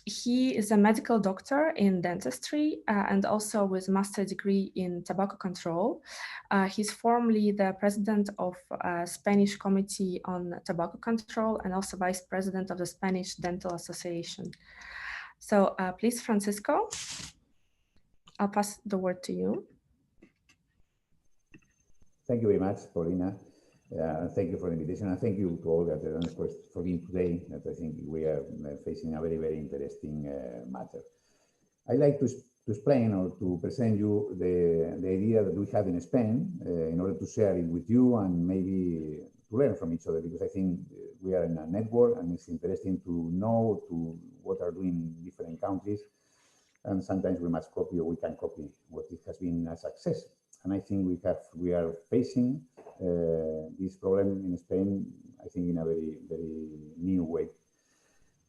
He is a medical doctor in dentistry and also with master degree in tobacco control. He's formerly the president of Spanish Committee on Tobacco Control and also vice president of the Spanish Dental Association. So please, Francisco, I'll pass the word to you. Thank you very much, Paulina. Thank you for the invitation, and thank you to all the attendees for being today. That I think we are facing a very, very interesting matter. I'd like to explain or to present you the idea that we have in Spain in order to share it with you and maybe to learn from each other, because I think we are in a network and it's interesting to know what are doing different countries, and sometimes we must copy or we can copy what it has been a success. And I think we are facing this problem in Spain, I think, in a very, very new way.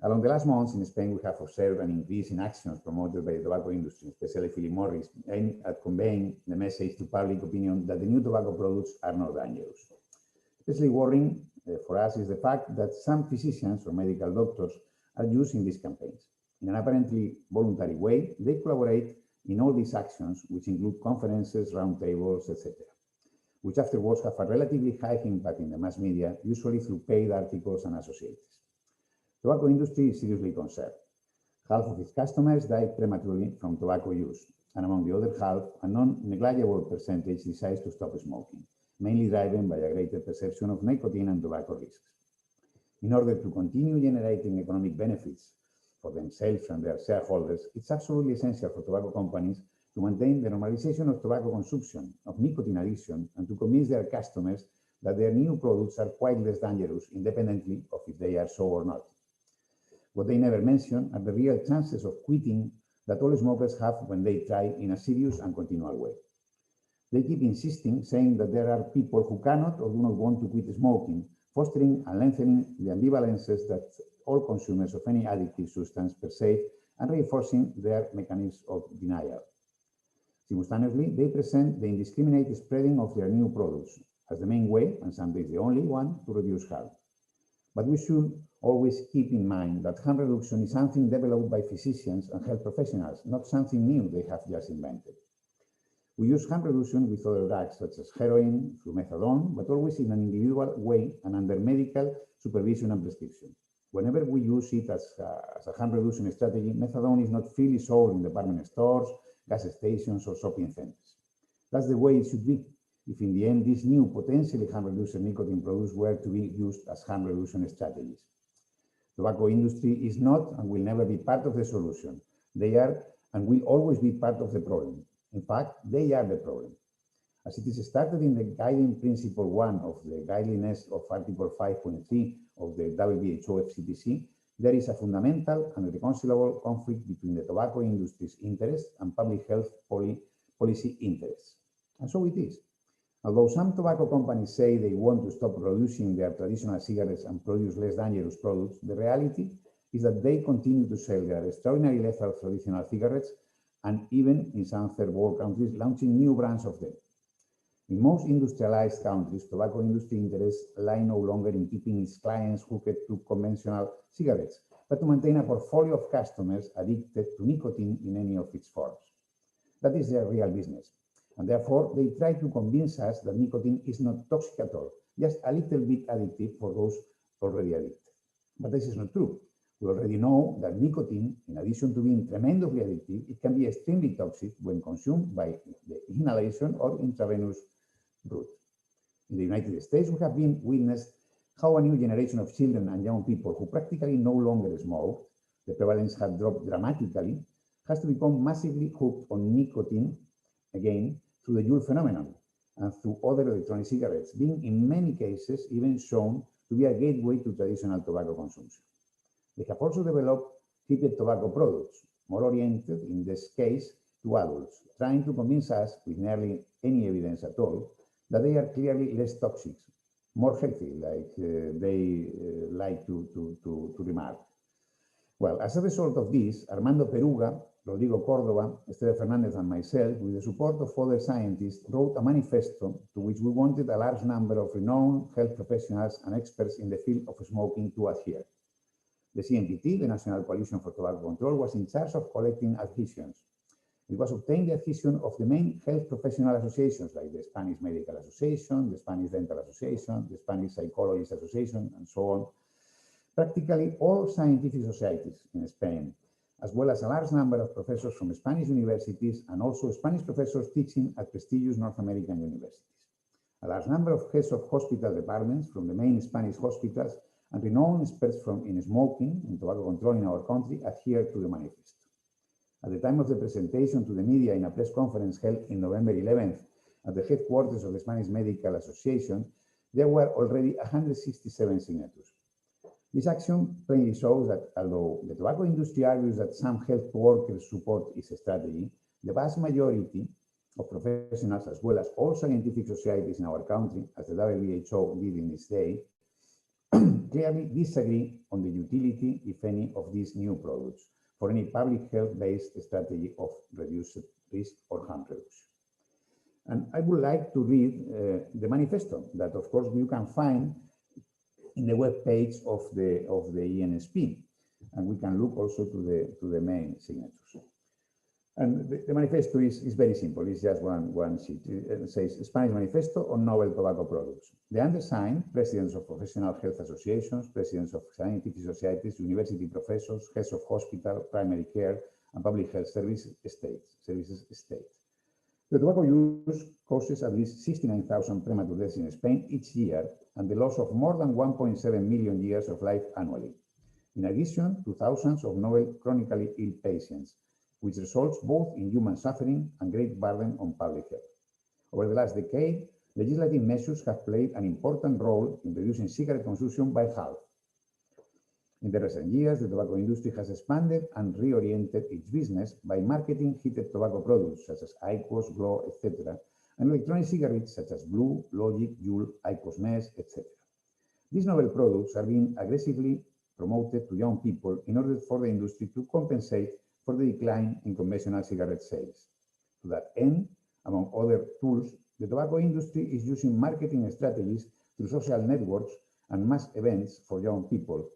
Along the last months in Spain, we have observed an increase in actions promoted by the tobacco industry, especially Philip Morris, aimed at conveying the message to public opinion that the new tobacco products are not dangerous. Especially worrying for us is the fact that some physicians or medical doctors are using these campaigns. In an apparently voluntary way, they collaborate in all these actions, which include conferences, roundtables, etc., which afterwards have a relatively high impact in the mass media, usually through paid articles and associates. The tobacco industry is seriously concerned. Half of its customers die prematurely from tobacco use, and among the other half, a non-negligible percentage decides to stop smoking, mainly driven by a greater perception of nicotine and tobacco risks. In order to continue generating economic benefits for themselves and their shareholders, it's absolutely essential for tobacco companies to maintain the normalization of tobacco consumption, of nicotine addiction, and to convince their customers that their new products are quite less dangerous, independently of if they are so or not. What they never mention are the real chances of quitting that all smokers have when they try in a serious and continual way. They keep insisting, saying that there are people who cannot or do not want to quit smoking, fostering and lengthening the ambivalences that all consumers of any addictive substance perceive and reinforcing their mechanisms of denial. Simultaneously, they present the indiscriminate spreading of their new products as the main way, and sometimes the only one, to reduce harm. But we should always keep in mind that harm reduction is something developed by physicians and health professionals, not something new they have just invented. We use harm reduction with other drugs such as heroin, through methadone, but always in an individual way and under medical supervision and prescription. Whenever we use it as a harm reduction strategy, methadone is not freely sold in department stores, gas stations, or shopping centers. That's the way it should be, if in the end these new potentially harm reducer nicotine products were to be used as harm reduction strategies. The tobacco industry is not and will never be part of the solution. They are and will always be part of the problem. In fact, they are the problem. As it is stated in the guiding principle 1 of the guidelines of Article 5.3 of the WHO FCTC, there is a fundamental and irreconcilable conflict between the tobacco industry's interests and public health policy interests. And so it is. Although some tobacco companies say they want to stop producing their traditional cigarettes and produce less dangerous products, the reality is that they continue to sell their extraordinarily lethal traditional cigarettes, and even in some third world countries, launching new brands of them. In most industrialized countries, tobacco industry interests lie no longer in keeping its clients hooked to conventional cigarettes, but to maintain a portfolio of customers addicted to nicotine in any of its forms. That is their real business. And therefore, they try to convince us that nicotine is not toxic at all, just a little bit addictive for those already addicted. But this is not true. We already know that nicotine, in addition to being tremendously addictive, it can be extremely toxic when consumed by the inhalation or intravenous route. In the United States, we have been witnessed how a new generation of children and young people who practically no longer smoke, the prevalence had dropped dramatically, has to become massively hooked on nicotine again through the Juul phenomenon and through other electronic cigarettes, being in many cases even shown to be a gateway to traditional tobacco consumption. They have also developed heated tobacco products, more oriented, in this case, to adults, trying to convince us, with nearly any evidence at all, that they are clearly less toxic, more healthy, like they like to remark. Well, as a result of this, Armando Peruga, Rodrigo Córdoba, Esther Fernandez, and myself, with the support of other scientists, wrote a manifesto to which we wanted a large number of renowned health professionals and experts in the field of smoking to adhere. The CNTT, the National Coalition for Tobacco Control, was in charge of collecting adhesions. It was obtained the adhesion of the main health professional associations like the Spanish Medical Association, the Spanish Dental Association, the Spanish Psychologist Association, and so on. Practically all scientific societies in Spain, as well as a large number of professors from Spanish universities and also Spanish professors teaching at prestigious North American universities. A large number of heads of hospital departments from the main Spanish hospitals and renowned experts in smoking and tobacco control in our country adhered to the manifesto. At the time of the presentation to the media in a press conference held in November 11th at the headquarters of the Spanish Medical Association, there were already 167 signatures. This action plainly shows that although the tobacco industry argues that some health workers support its strategy, the vast majority of professionals, as well as all scientific societies in our country, as the WHO did in its day, clearly disagree on the utility, if any, of these new products for any public health-based strategy of reduced risk or harm reduction. And I would like to read the manifesto that, of course, you can find in the web page of the ENSP, and we can look also to the main signatures. And the manifesto is very simple. It's just one sheet. It says Spanish Manifesto on Novel Tobacco Products. The undersigned, presidents of professional health associations, presidents of scientific societies, university professors, heads of hospital, primary care, and public health services state. The tobacco use causes at least 69,000 premature deaths in Spain each year and the loss of more than 1.7 million years of life annually, in addition to thousands of novel chronically ill patients, which results both in human suffering and great burden on public health. Over the last decade, legislative measures have played an important role in reducing cigarette consumption by half. In the recent years, the tobacco industry has expanded and reoriented its business by marketing heated tobacco products such as IQOS, Glow, etc., and electronic cigarettes such as Blue, Logic, Juul, IQOS Mesh, etc. These novel products are being aggressively promoted to young people in order for the industry to compensate for the decline in conventional cigarette sales. To that end, among other tools, the tobacco industry is using marketing strategies through social networks and mass events for young people,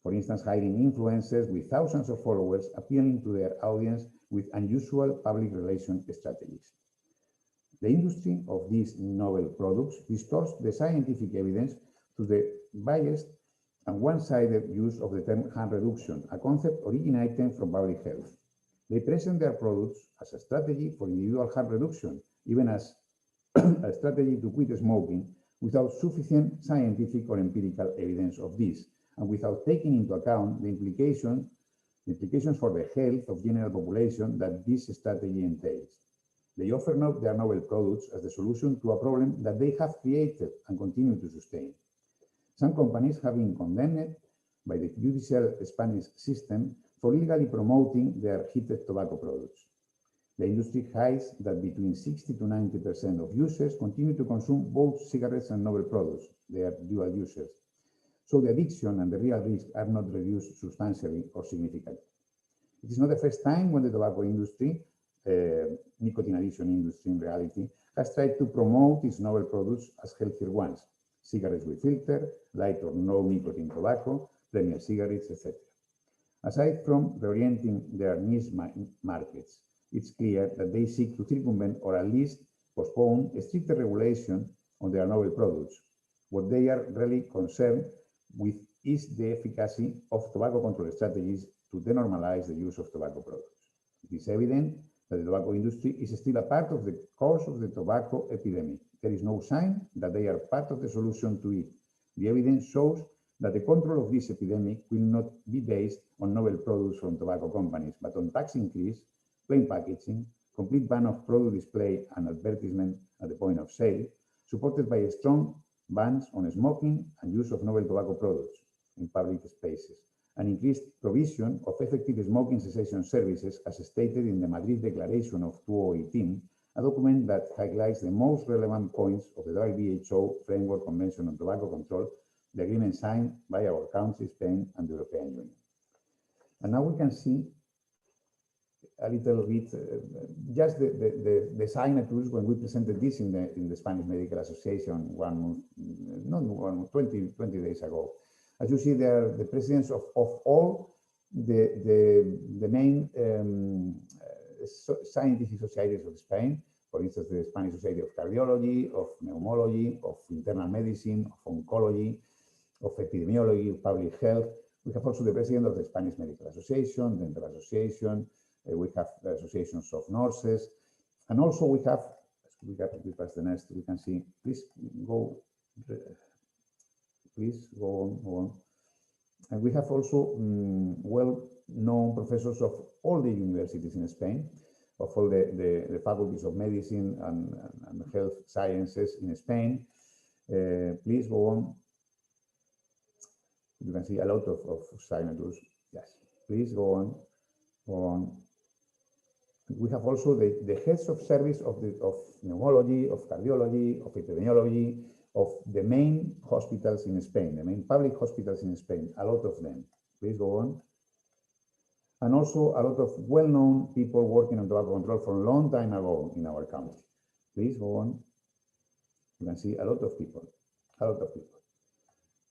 for instance, hiring influencers with thousands of followers, appealing to their audience with unusual public relations strategies. The industry of these novel products distorts the scientific evidence to the biased and one-sided use of the term harm reduction, a concept originating from public health. They present their products as a strategy for individual harm reduction, even as a strategy to quit smoking, without sufficient scientific or empirical evidence of this, and without taking into account the implications for the health of general population that this strategy entails. They offer their novel products as the solution to a problem that they have created and continue to sustain. Some companies have been condemned by the judicial Spanish system for illegally promoting their heated tobacco products. The industry hides that between 60 to 90% of users continue to consume both cigarettes and novel products. They are dual users. So the addiction and the real risk are not reduced substantially or significantly. It is not the first time when the tobacco industry, nicotine addiction industry in reality, has tried to promote its novel products as healthier ones. Cigarettes with filter, light or no nicotine tobacco, premier cigarettes, etc. Aside from reorienting their niche markets, it's clear that they seek to circumvent or at least postpone a stricter regulation on their novel products. What they are really concerned with is the efficacy of tobacco control strategies to denormalize the use of tobacco products. It is evident that the tobacco industry is still a part of the cause of the tobacco epidemic. There is no sign that they are part of the solution to it. The evidence shows that the control of this epidemic will not be based on novel products from tobacco companies, but on tax increase, plain packaging, complete ban of product display and advertisement at the point of sale, supported by strong bans on smoking and use of novel tobacco products in public spaces, and increased provision of effective smoking cessation services as stated in the Madrid Declaration of 2018, a document that highlights the most relevant points of the WHO Framework Convention on Tobacco Control, the agreement signed by our country, Spain, and the European Union. And now we can see a little bit, just the signatures when we presented this in the Spanish Medical Association 20 days ago. As you see, they are the presidents of all the main scientific societies of Spain. For instance, the Spanish Society of Cardiology, of Pneumology, of Internal Medicine, of Oncology, of Epidemiology, of Public Health. We have also the president of the Spanish Medical Association, Dental Association. We have the associations of nurses, and also we can see. Please go on. And we have also well-known professors of all the universities in Spain, of all the faculties of medicine and health sciences in Spain. Please go on. You can see a lot of signatures. Yes, please go on. Go on. We have also the heads of service of pneumology, of cardiology, of epidemiology, of the main hospitals in Spain, the main public hospitals in Spain, a lot of them. Please go on. And also a lot of well-known people working on tobacco control from a long time ago in our country. Please go on. You can see a lot of people, a lot of people,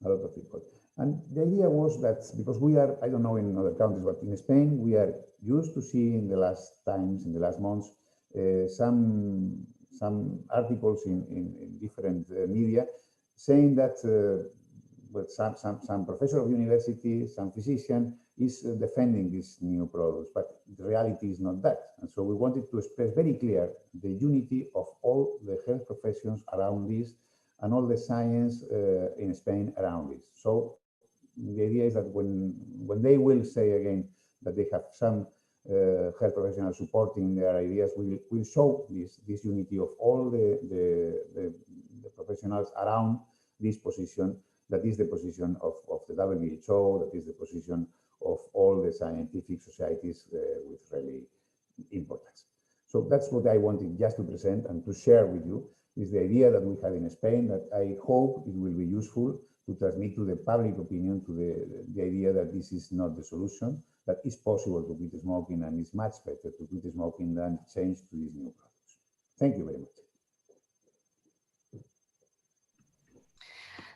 a lot of people. And the idea was that because we are, I don't know in other countries, but in Spain, we are used to see in the last times, in the last months, some articles in different media saying that some professor of university, some physician is defending these new products, but the reality is not that. And so we wanted to express very clear the unity of all the health professions around this and all the science in Spain around this. So the idea is that when they will say again that they have some health professionals supporting their ideas, we'll show this unity of all the professionals around this position, that is the position of the WHO, that is the position of all the scientific societies with really importance. So that's what I wanted just to present and to share with you, is the idea that we have in Spain, that I hope it will be useful to transmit to the public opinion, to the idea that this is not the solution, that it's possible to quit smoking, and it's much better to quit smoking than change to these new products. Thank you very much.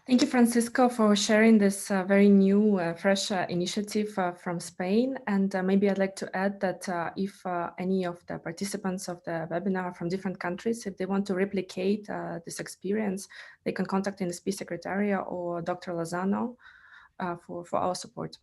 Thank you, Francisco, for sharing this very new, fresh initiative from Spain. And maybe I'd like to add that if any of the participants of the webinar from different countries, if they want to replicate this experience, they can contact ENSP Secretariat or Dr. Lozano for our support.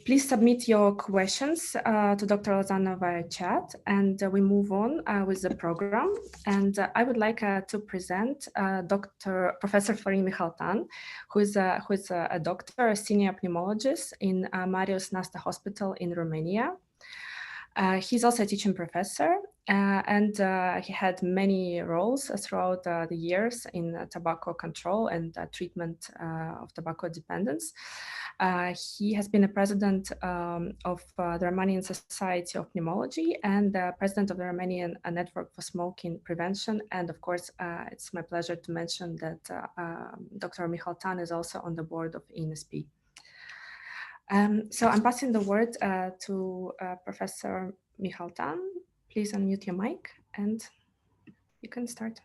Please submit your questions to Dr. Lozano via chat, and we move on with the program. And I would like to present Professor Florin Mihaltan, who is a doctor, a senior pneumologist in Marius Nasta Hospital in Romania. He's also a teaching professor, and he had many roles throughout the years in tobacco control and treatment of tobacco dependence. He has been a president of the Romanian Society of Pneumology and the president of the Romanian Network for Smoking Prevention. And of course, it's my pleasure to mention that Dr. Mihaltan is also on the board of ENSP. So I'm passing the word to Professor Mihaltan. Please unmute your mic and you can start.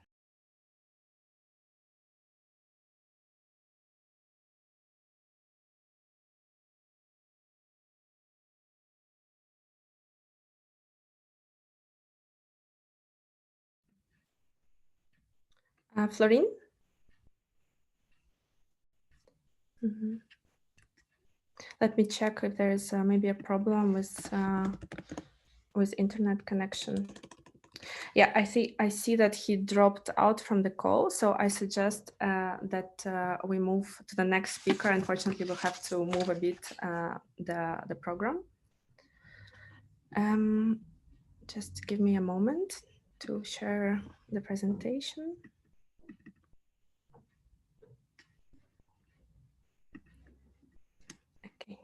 Florin? Mm-hmm. Let me check if there's maybe a problem with internet connection. Yeah, I see that he dropped out from the call, so I suggest that we move to the next speaker. Unfortunately, we'll have to move a bit the program. Just give me a moment to share the presentation. Okay.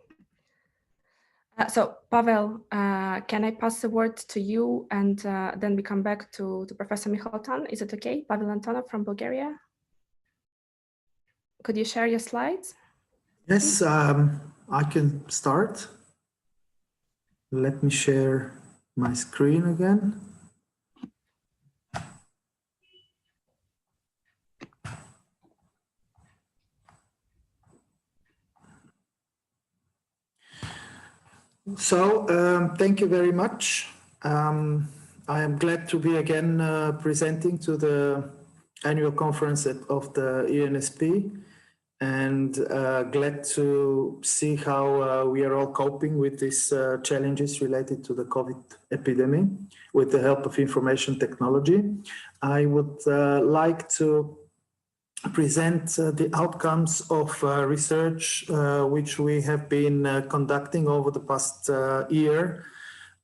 So Pavel, can I pass the word to you, and then we come back to Professor Mihaltan? Is it okay? Pavel Antonov from Bulgaria. Could you share your slides? Yes, I can start. Let me share my screen again. So thank you very much. I am glad to be again presenting to the annual conference of the ENSP, and glad to see how we are all coping with these challenges related to the COVID epidemic with the help of information technology. I would like to present the outcomes of research which we have been conducting over the past year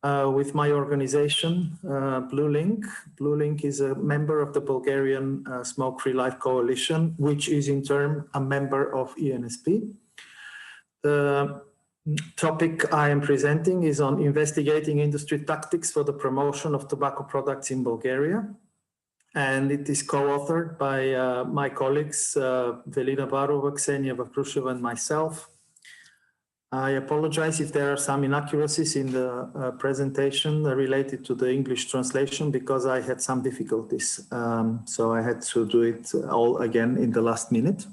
with my organization, Blue Link. Blue Link is a member of the Bulgarian Smoke-Free Life Coalition, which is in turn a member of ENSP. The topic I am presenting is on investigating industry tactics for the promotion of tobacco products in Bulgaria. And it is co-authored by my colleagues, Velina Barova, Ksenia Vakrusheva, and myself. I apologize if there are some inaccuracies in the presentation related to the English translation because I had some difficulties. So I had to do it all again in the last minute.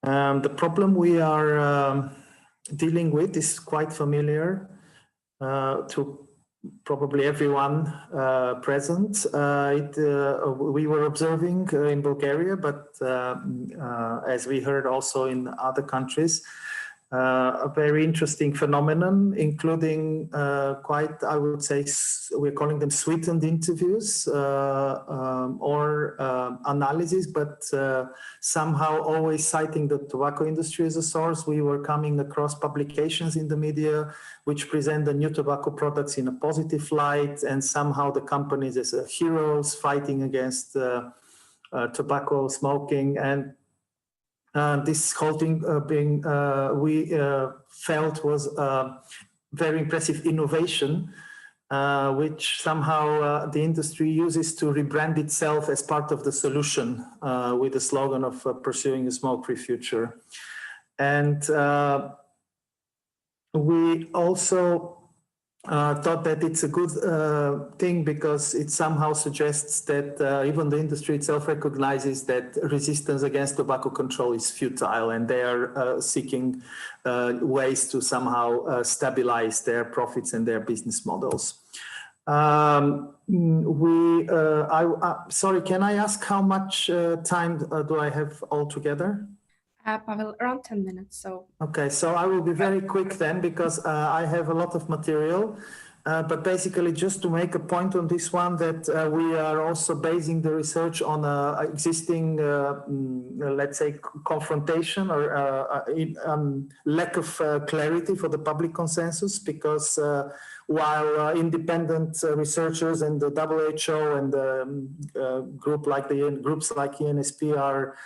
The problem we are dealing with is quite familiar to probably everyone present. We were observing in Bulgaria, but as we heard also in other countries, a very interesting phenomenon, including quite, I would say, we're calling them sweetened interviews or analysis, but somehow always citing the tobacco industry as a source. We were coming across publications in the media which present the new tobacco products in a positive light, and somehow the companies as heroes fighting against tobacco smoking. And this whole thing we felt was a very impressive innovation, which somehow the industry uses to rebrand itself as part of the solution with the slogan of pursuing a smoke-free future. And we also thought that it's a good thing because it somehow suggests that even the industry itself recognizes that resistance against tobacco control is futile, and they are seeking ways to somehow stabilize their profits and their business models. Sorry, can I ask how much time do I have altogether? Pavel, around 10 minutes. So okay, so I will be very quick then because I have a lot of material. But basically, just to make a point on this one, that we are also basing the research on existing, let's say, confrontation or lack of clarity for the public consensus, because while independent researchers and the WHO and groups like ENSP are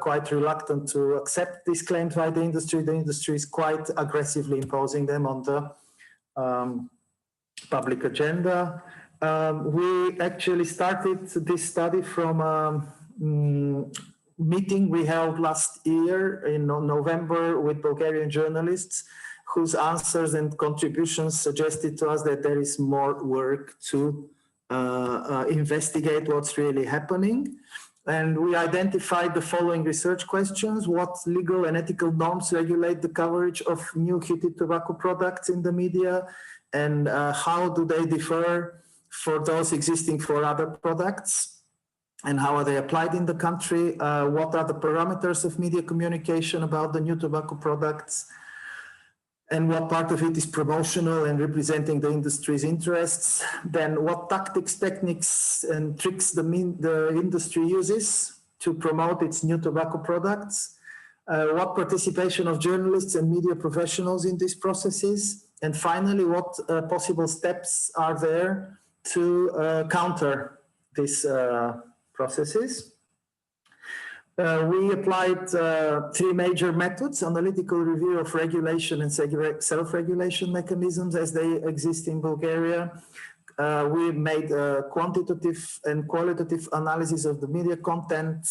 quite reluctant to accept these claims by the industry is quite aggressively imposing them on the public agenda. We actually started this study from a meeting we held last year in November with Bulgarian journalists, whose answers and contributions suggested to us that there is more work to investigate what's really happening. And we identified the following research questions: what legal and ethical norms regulate the coverage of new heated tobacco products in the media, and how do they differ for those existing for other products, and how are they applied in the country? What are the parameters of media communication about the new tobacco products, and what part of it is promotional and representing the industry's interests? Then what tactics, techniques, and tricks the industry uses to promote its new tobacco products? What participation of journalists and media professionals in these processes? And finally, what possible steps are there to counter these processes? We applied three major methods: analytical review of regulation and self-regulation mechanisms as they exist in Bulgaria. We made a quantitative and qualitative analysis of the media content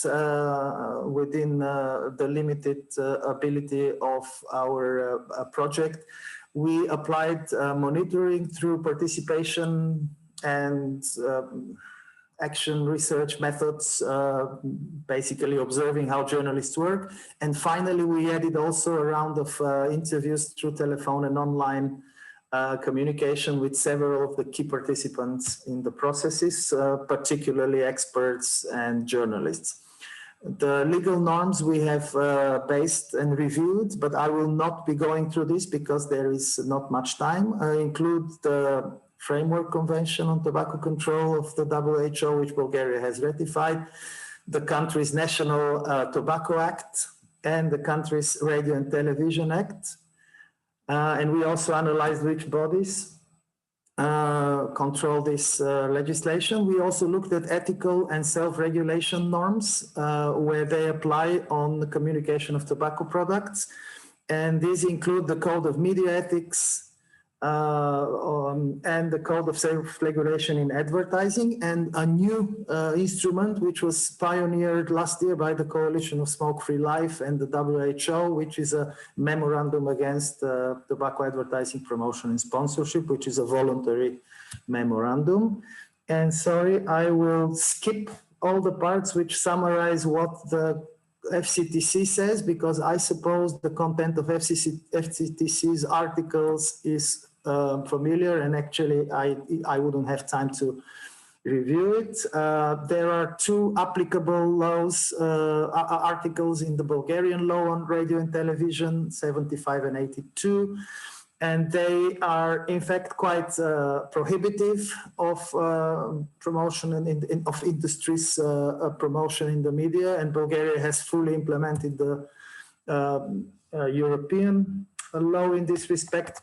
within the limited ability of our project. We applied monitoring through participation and action research methods, basically observing how journalists work. And finally, we added also a round of interviews through telephone and online communication with several of the key participants in the processes, particularly experts and journalists. The legal norms we have based and reviewed, but I will not be going through this because there is not much time, include the Framework Convention on Tobacco Control of the WHO, which Bulgaria has ratified, the country's National Tobacco Act, and the country's Radio and Television Act. And we also analyzed which bodies control this legislation. We also looked at ethical and self-regulation norms where they apply on the communication of tobacco products. And these include the Code of Media Ethics and the Code of Self-Regulation in Advertising, and a new instrument which was pioneered last year by the Coalition of Smoke-Free Life and the WHO, which is a memorandum against tobacco advertising, promotion and sponsorship, which is a voluntary memorandum. And sorry, I will skip all the parts which summarize what the FCTC says, because I suppose the content of FCTC's articles is familiar, and actually I wouldn't have time to review it. There are two applicable laws, articles in the Bulgarian law on radio and television, 75 and 82, and they are in fact quite prohibitive of promotion and of industries promotion in the media, and Bulgaria has fully implemented the European law in this respect.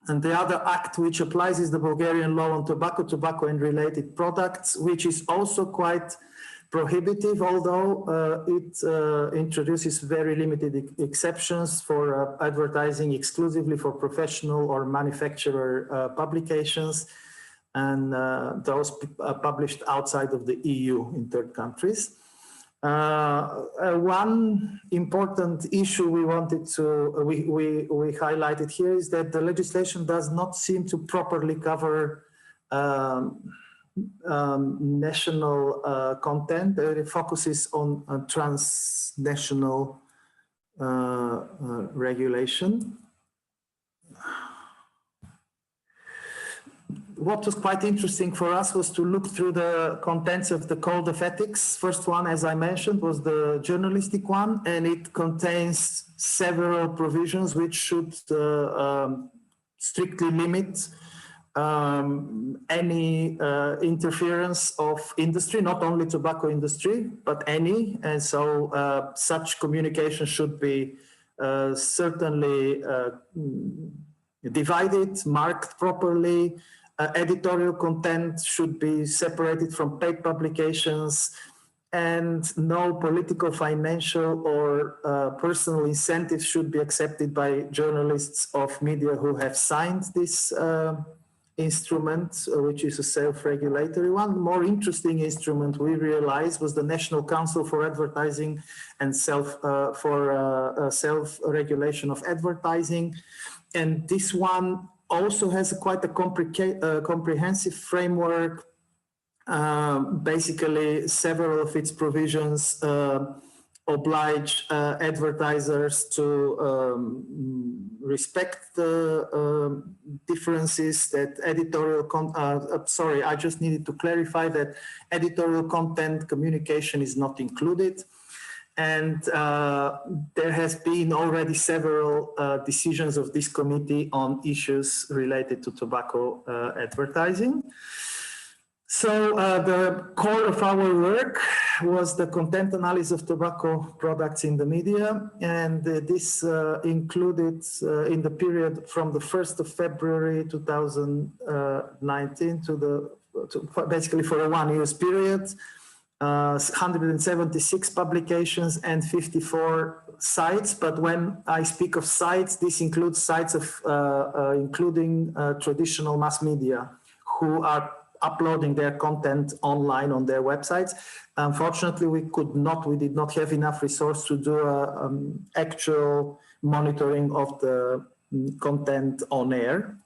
And the other act which applies is the Bulgarian law on tobacco, tobacco and related products, which is also quite prohibitive, although it introduces very limited exceptions for advertising exclusively for professional or manufacturer publications, and those published outside of the EU in third countries. One important issue we wanted to, we highlighted here is that the legislation does not seem to properly cover national content. It focuses on transnational regulation. What was quite interesting for us was to look through the contents of the Code of Ethics. First one, as I mentioned, was the journalistic one, and it contains several provisions which should strictly limit any interference of industry, not only tobacco industry, but any. And so such communication should be certainly divided, marked properly. Editorial content should be separated from paid publications, and no political, financial, or personal incentives should be accepted by journalists of media who have signed this instrument, which is a self-regulatory one. The more interesting instrument we realized was the National Council for Advertising and Self-Regulation of Advertising, and this one also has quite a comprehensive framework. Basically, several of its provisions oblige advertisers to respect the differences that editorial sorry, I just needed to clarify that editorial content communication is not included. And there has been already several decisions of this committee on issues related to tobacco advertising. So the core of our work was the content analysis of tobacco products in the media, and this included in the period from the 1st of February 2019 to basically for a 1 year period. 176 publications and 54 sites, but when I speak of sites, this includes sites of including traditional mass media who are uploading their content online on their websites. Unfortunately, we did not have enough resource to do actual monitoring of the content on air.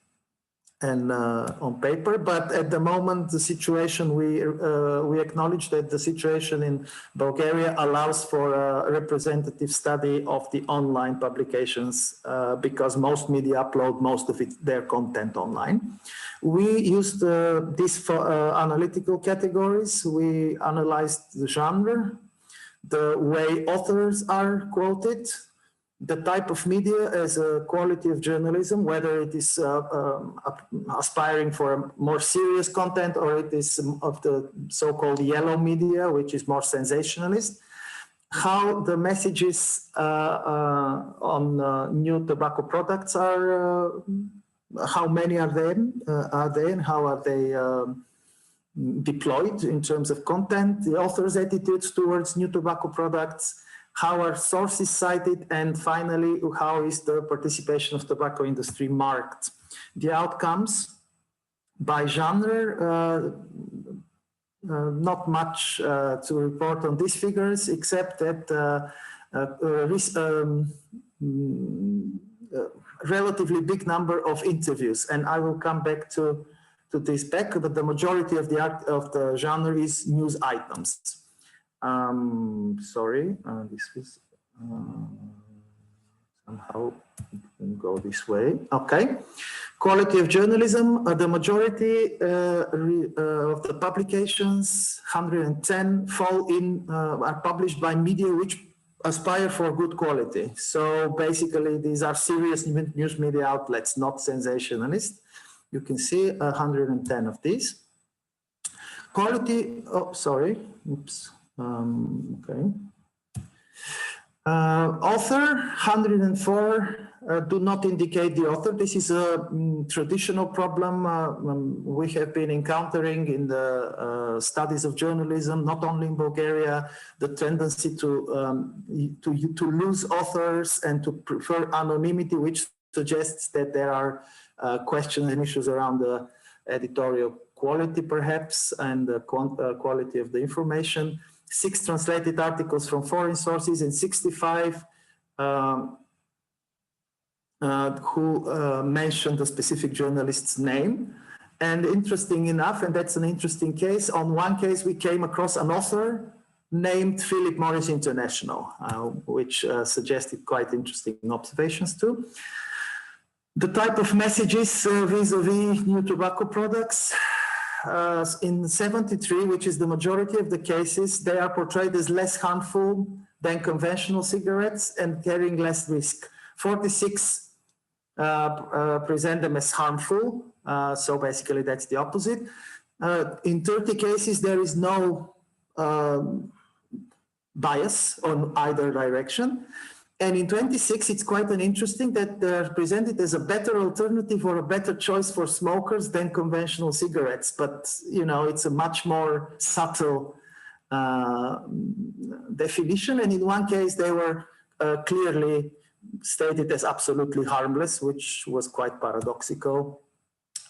and on paper, but at the moment the situation, we acknowledge that the situation in Bulgaria allows for a representative study of the online publications because most media upload most of their content online. We used these for analytical categories. We analyzed the genre, the way authors are quoted, the type of media as a quality of journalism, whether it is aspiring for more serious content or it is of the so-called yellow media, which is more sensationalist, how the messages on new tobacco products are, how many are they, and how are they deployed in terms of content, the author's attitudes towards new tobacco products, how are sources cited, and finally, how is the participation of tobacco industry marked? The outcomes by genre, not much to report on these figures, except that relatively big number of interviews, and I will come back to this back, but the majority of the genre is news items. Sorry, this is somehow didn't go this way. Okay, quality of journalism. The majority of the publications, 110, fall in are published by media which aspire for good quality. So basically, these are serious news media outlets, not sensationalist. You can see 110 of these. Quality. Oh, sorry. Oops. Okay. Author, 104 do not indicate the author. This is a traditional problem we have been encountering in the studies of journalism, not only in Bulgaria, the tendency to lose authors and to prefer anonymity, which suggests that there are questions and issues around the editorial quality, perhaps, and the quality of the information. 6 translated articles from foreign sources and 65 who mentioned a specific journalist's name. And interesting enough, and that's an interesting case, on one case we came across an author named Philip Morris International, which suggested quite interesting observations too. The type of messages vis-a-vis new tobacco products. In 73, which is the majority of the cases, they are portrayed as less harmful than conventional cigarettes and carrying less risk. 46 present them as harmful, so basically that's the opposite. In 30 cases, there is no bias on either direction. And in 26, it's quite an interesting that they're presented as a better alternative or a better choice for smokers than conventional cigarettes. But, you know, it's a much more subtle definition. And in one case, they were clearly stated as absolutely harmless, which was quite paradoxical.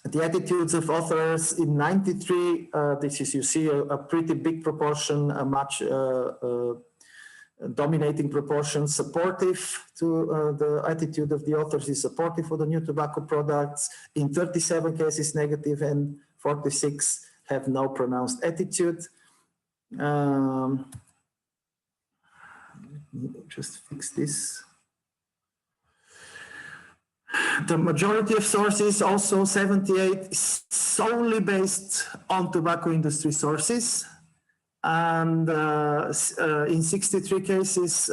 The attitudes of authors in 93, this is, you see, a pretty big proportion, a much dominating proportion supportive to the attitude of the authors is supportive for the new tobacco products. In 37 cases negative and 46 have no pronounced attitude. Just fix this. The majority of sources, also 78, is solely based on tobacco industry sources. And in 63 cases,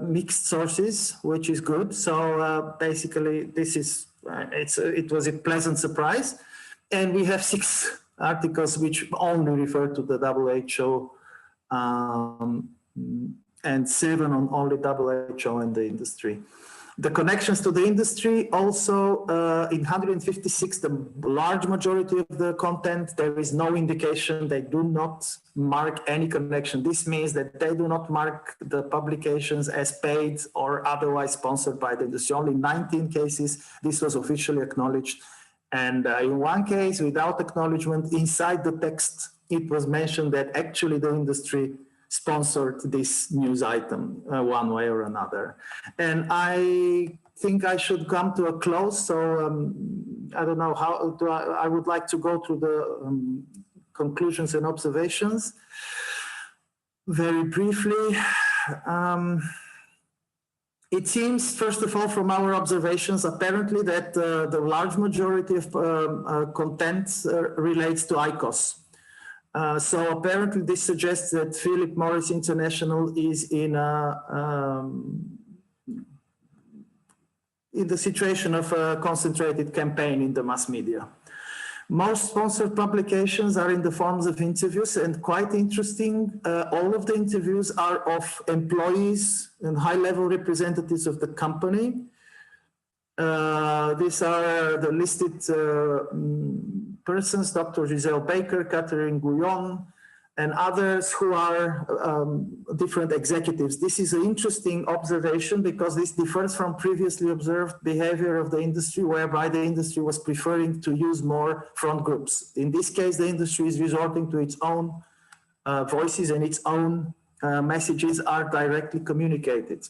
mixed sources, which is good. So basically, this is it was a pleasant surprise. And we have 6 articles which only refer to the WHO, and 7 on only WHO and the industry. The connections to the industry also, in 156, the large majority of the content, there is no indication, they do not mark any connection. This means that they do not mark the publications as paid or otherwise sponsored by the industry. Only 19 cases, this was officially acknowledged. And in one case, without acknowledgement, inside the text, it was mentioned that actually the industry sponsored this news item one way or another. And I think I should come to a close. So I don't know how do I would like to go through the conclusions and observations very briefly. It seems, first of all, from our observations, apparently that the large majority of content relates to ICOS. So apparently this suggests that Philip Morris International is in the situation of a concentrated campaign in the mass media. Most sponsored publications are in the forms of interviews, and quite interesting, all of the interviews are of employees and high-level representatives of the company. These are the listed persons: Dr. Giselle Baker, Catherine Gouillon, and others who are different executives. This is an interesting observation because this differs from previously observed behavior of the industry, whereby the industry was preferring to use more front groups. In this case, the industry is resorting to its own voices, and its own messages are directly communicated.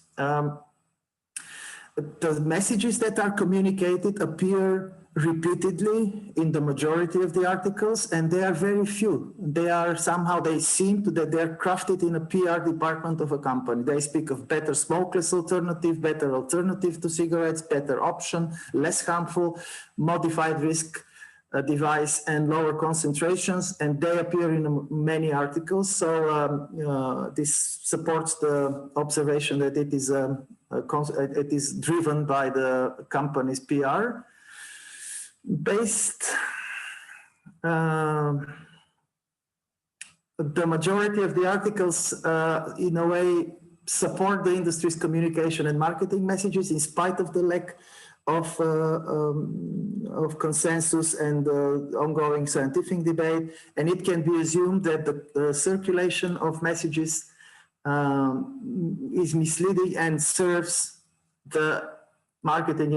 The messages that are communicated appear repeatedly in the majority of the articles, and they are very few. They are somehow, they seem to that they're crafted in a PR department of a company. They speak of better smokeless alternative, better alternative to cigarettes, better option, less harmful, modified risk device, and lower concentrations, and they appear in many articles. So this supports the observation that it is driven by the company's PR. The majority of the articles, in a way, support the industry's communication and marketing messages in spite of the lack of consensus and ongoing scientific debate. And it can be assumed that the circulation of messages is misleading and serves the marketing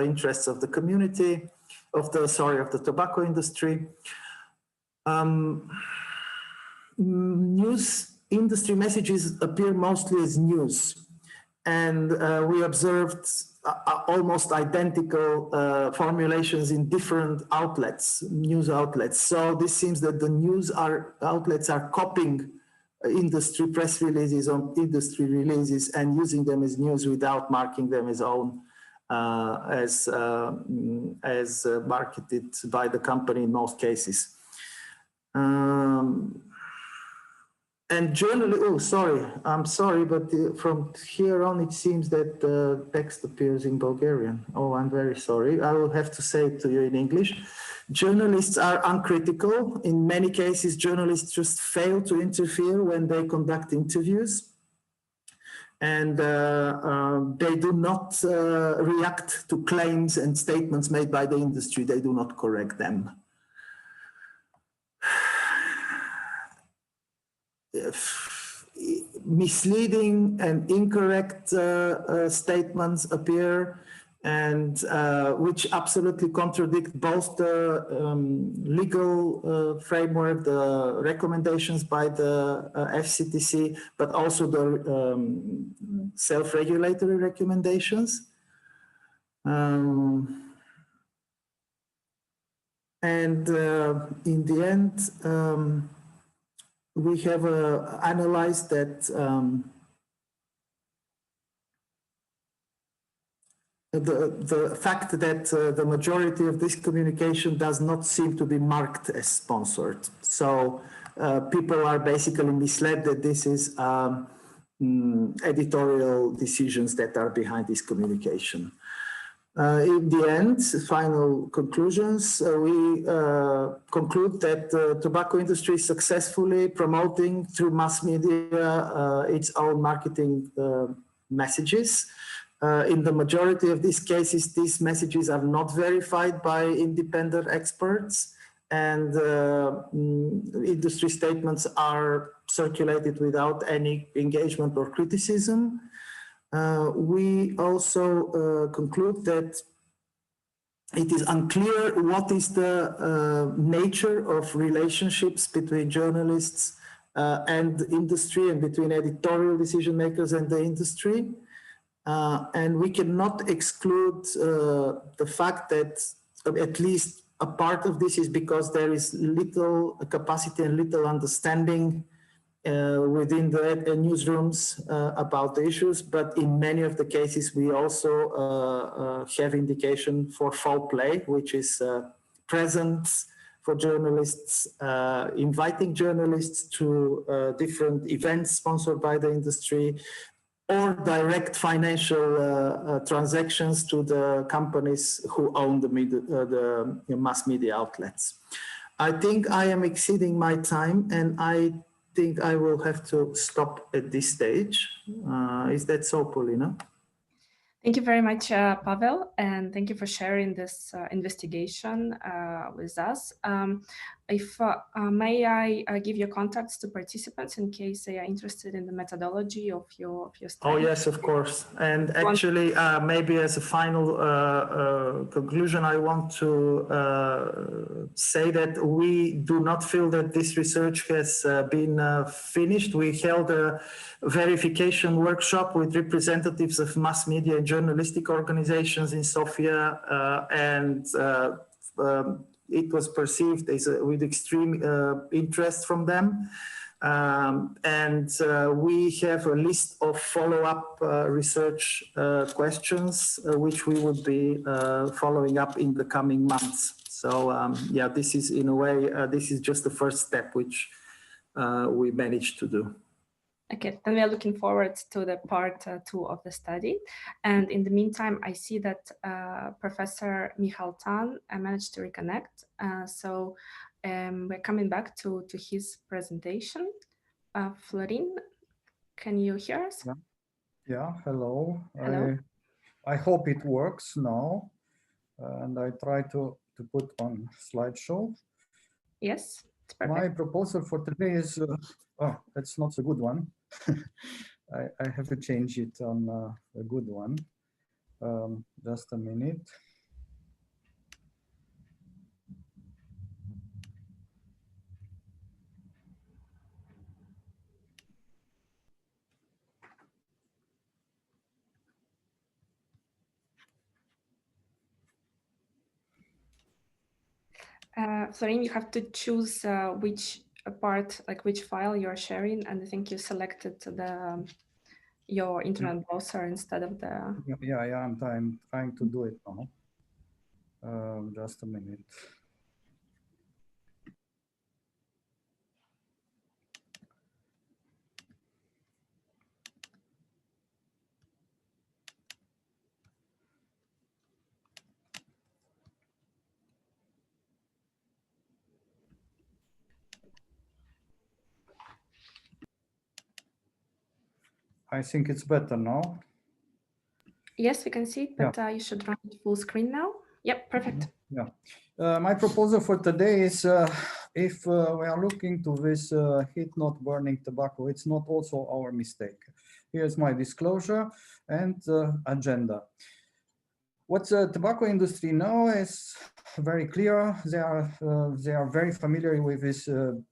interests of the community, of the tobacco industry. News industry messages appear mostly as news, and we observed almost identical formulations in different outlets, news outlets. So this seems that the news outlets are copying industry press releases on industry releases and using them as news without marking them as own, as marketed by the company in most cases. And generally, I'm sorry, but from here on, it seems that the text appears in Bulgarian. Oh, I'm very sorry. I will have to say it to you in English. Journalists are uncritical. In many cases, journalists just fail to interfere when they conduct interviews. And they do not react to claims and statements made by the industry. They do not correct them. Misleading and incorrect statements appear, and which absolutely contradict both the legal framework, the recommendations by the FCTC, but also the self-regulatory recommendations. And in the end, we have analyzed that the fact that the majority of this communication does not seem to be marked as sponsored. So people are basically misled that this is editorial decisions that are behind this communication. In the end, final conclusions, we conclude that the tobacco industry is successfully promoting through mass media its own marketing messages. In the majority of these cases, these messages are not verified by independent experts, and industry statements are circulated without any engagement or criticism. We also conclude that it is unclear what is the nature of relationships between journalists and industry, and between editorial decision makers and the industry. And we cannot exclude the fact that at least a part of this is because there is little capacity and little understanding within the newsrooms about the issues, but in many of the cases we also have indication for foul play, which is present for journalists, inviting journalists to different events sponsored by the industry, or direct financial transactions to the companies who own the mass media outlets. I think I am exceeding my time, and I think I will have to stop at this stage. Is that so, Paulina? Thank you very much, Pavel, and thank you for sharing this investigation with us. If may I give your contacts to participants in case they are interested in the methodology of your study? Oh yes, of course. And actually, maybe as a final conclusion, I want to say that we do not feel that this research has been finished. We held a verification workshop with representatives of mass media and journalistic organizations in Sofia, and it was perceived as with extreme interest from them. We have a list of follow-up research questions, which we would be following up in the coming months. So yeah, this is in a way, this is just the first step, which we managed to do. Okay, then we are looking forward to the part 2 of the study. And in the meantime, I see that Professor Michal Tan managed to reconnect. So we're coming back to his presentation. Florin, can you hear us? Yeah, hello. Hello. I hope it works now. And I try to put on slideshow. Yes, it's perfect. My proposal for today is, oh, that's not a good one. I have to change it on a good one. Just a minute. Florin, you have to choose which part, like which file you're sharing, and I think you selected your internet browser instead of the... Yeah, I'm trying to do it now. Just a minute. I think it's better now. Yes, we can see it, but you should run it full screen now. Yep, perfect. Yeah. My proposal for today is if we are looking to this heat not burning tobacco, it's not also our mistake. Here's my disclosure and agenda. What the tobacco industry now is very clear. They are very familiar with this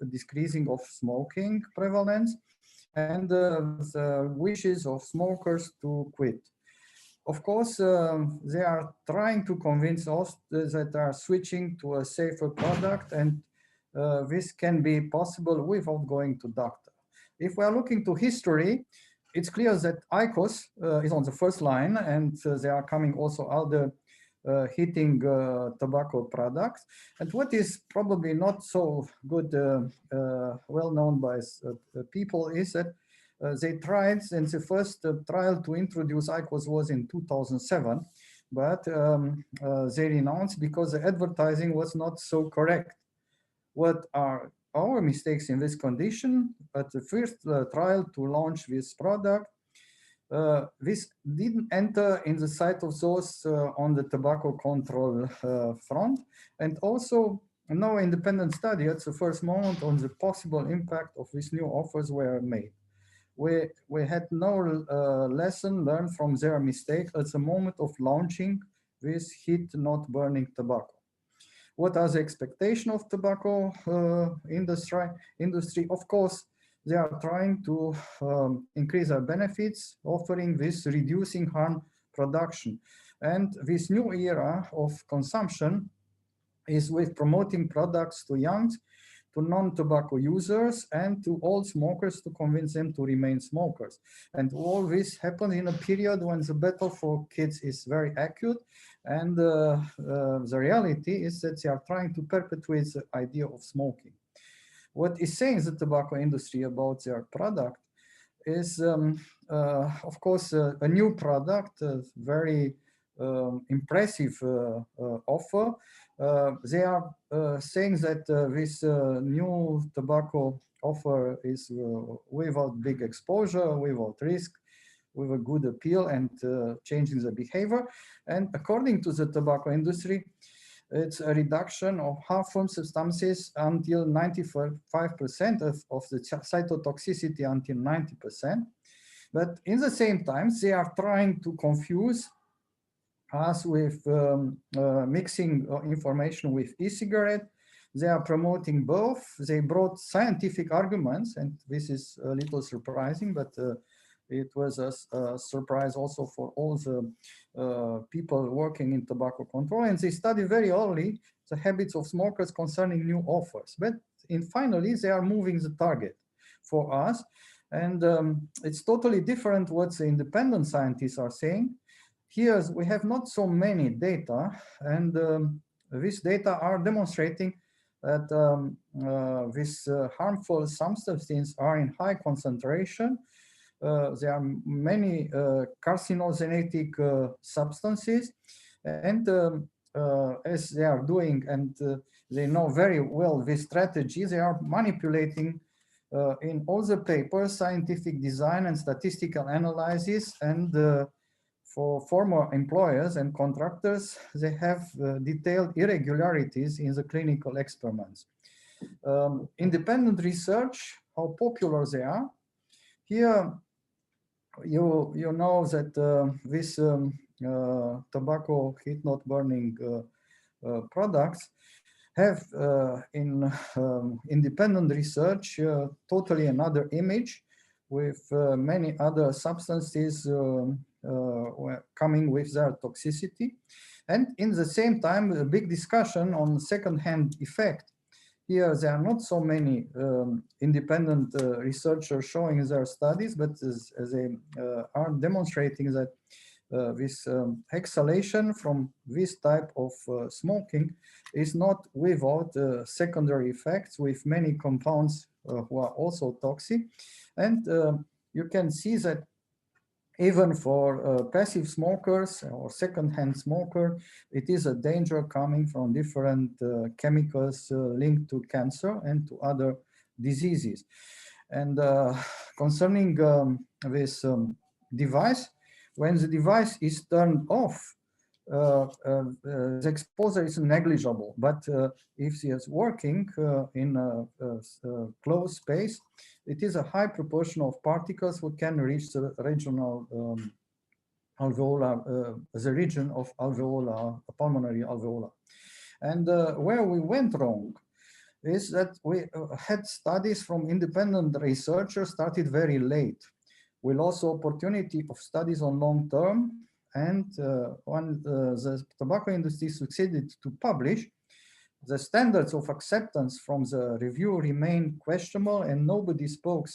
decreasing of smoking prevalence and the wishes of smokers to quit. Of course, they are trying to convince us that are switching to a safer product, and this can be possible without going to doctor. If we are looking to history, it's clear that IQOS is on the first line, and there are coming also other heating tobacco products. And what is probably not so good, well known by people, is that they tried, and the first trial to introduce IQOS was in 2007, but they renounced because the advertising was not so correct. What are our mistakes in this condition? At the first trial to launch this product, this didn't enter in the sight of those on the tobacco control front, and also no independent study at the first moment on the possible impact of these new offers were made. We had no lesson learned from their mistake at the moment of launching this heat not burning tobacco. What are the expectations of tobacco industry? Of course, they are trying to increase their benefits, offering this reducing harm production. And this new era of consumption is with promoting products to young, to non-tobacco users, and to all smokers to convince them to remain smokers. And all this happens in a period when the battle for kids is very acute. And the reality is that they are trying to perpetuate the idea of smoking. What is saying the tobacco industry about their product is, of course, a new product, a very impressive offer. They are saying that this new tobacco offer is without big exposure, without risk, with a good appeal and changing the behavior. And according to the tobacco industry, it's a reduction of harmful substances until 95% of the cytotoxicity until 90%. But in the same time, they are trying to confuse us with mixing information with e-cigarette. They are promoting both. They brought scientific arguments, and this is a little surprising, but it was a surprise also for all the people working in tobacco control. And they studied very early the habits of smokers concerning new offers. But finally, they are moving the target for us. And it's totally different what the independent scientists are saying. Here, we have not so many data, and these data are demonstrating that these harmful substances are in high concentration. There are many carcinogenic substances, and as they are doing, and they know very well this strategy, they are manipulating in all the papers, scientific design and statistical analysis, and for former employers and contractors, they have detailed irregularities in the clinical experiments. Independent research, how popular they are. Here, you know that this tobacco heat not burning products have in independent research totally another image with many other substances coming with their toxicity. And in the same time, a big discussion on second-hand effect. Here, there are not so many independent researchers showing their studies, but they are demonstrating that this exhalation from this type of smoking is not without secondary effects with many compounds who are also toxic. And you can see that even for passive smokers or second-hand smoker, it is a danger coming from different chemicals linked to cancer and to other diseases. And concerning this device, when the device is turned off, the exposure is negligible. But if it is working in a closed space, it is a high proportion of particles who can reach the regional alveolar, the region of alveolar, pulmonary alveolar. And where we went wrong is that we had studies from independent researchers started very late. We lost the opportunity of studies on long term, and when the tobacco industry succeeded to publish, the standards of acceptance from the review remain questionable, and nobody spoke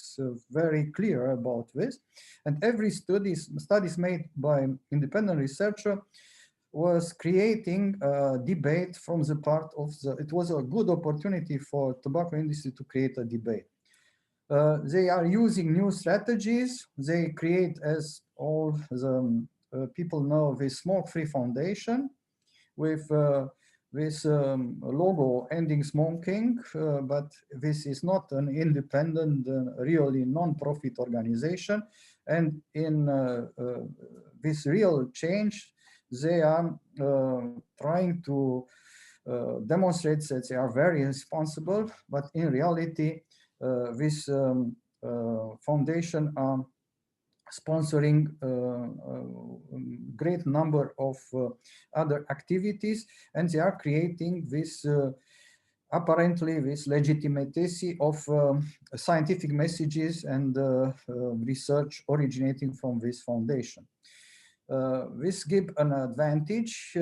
very clear about this. And every studies made by independent researcher was creating a debate from the part of the, it was a good opportunity for tobacco industry to create a debate. They are using new strategies. They create, as all the people know, this smoke-free foundation with this logo ending smoking, but this is not an independent, really non-profit organization. And in this real change, they are trying to demonstrate that they are very responsible, but in reality, this foundation are sponsoring a great number of other activities, and they are creating this apparently with legitimacy of scientific messages and research originating from this foundation. This gives an advantage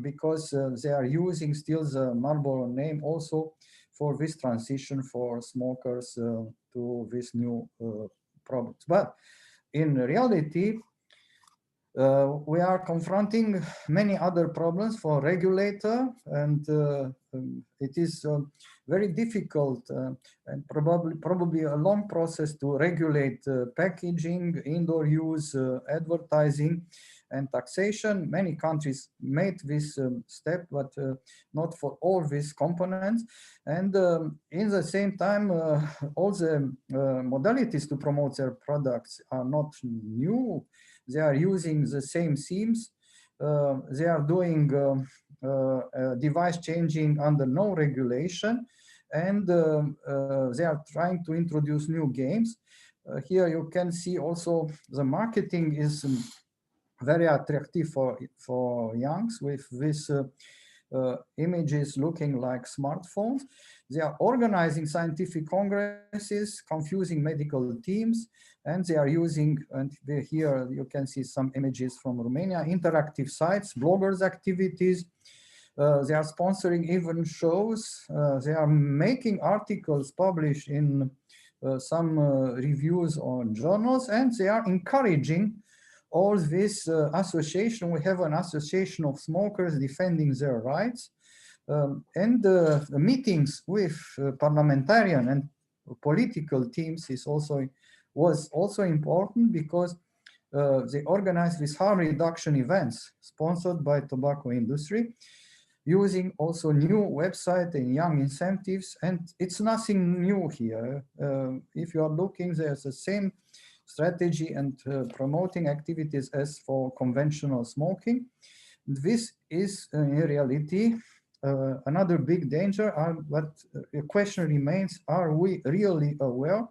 because they are using still the Marlboro name also for this transition for smokers to this new products. But in reality, we are confronting many other problems for regulator, and it is very difficult and probably a long process to regulate packaging, indoor use, advertising, and taxation. Many countries made this step, but not for all these components. And in the same time, all the modalities to promote their products are not new. They are using the same themes. They are doing device changing under no regulation, and they are trying to introduce new games. Here you can see also the marketing is very attractive for youngs with this images looking like smartphones. They are organizing scientific congresses, confusing medical teams, and they are using, and here you can see some images from Romania, interactive sites, bloggers activities. They are sponsoring even shows. They are making articles published in some reviews on journals, and they are encouraging all this association. We have an association of smokers defending their rights, and the meetings with parliamentarian and political teams was also important because they organized these harm reduction events sponsored by tobacco industry, using also new website and young incentives, and it's nothing new here. If you are looking, there's the same strategy and promoting activities as for conventional smoking. This is in reality another big danger, but the question remains, are we really aware?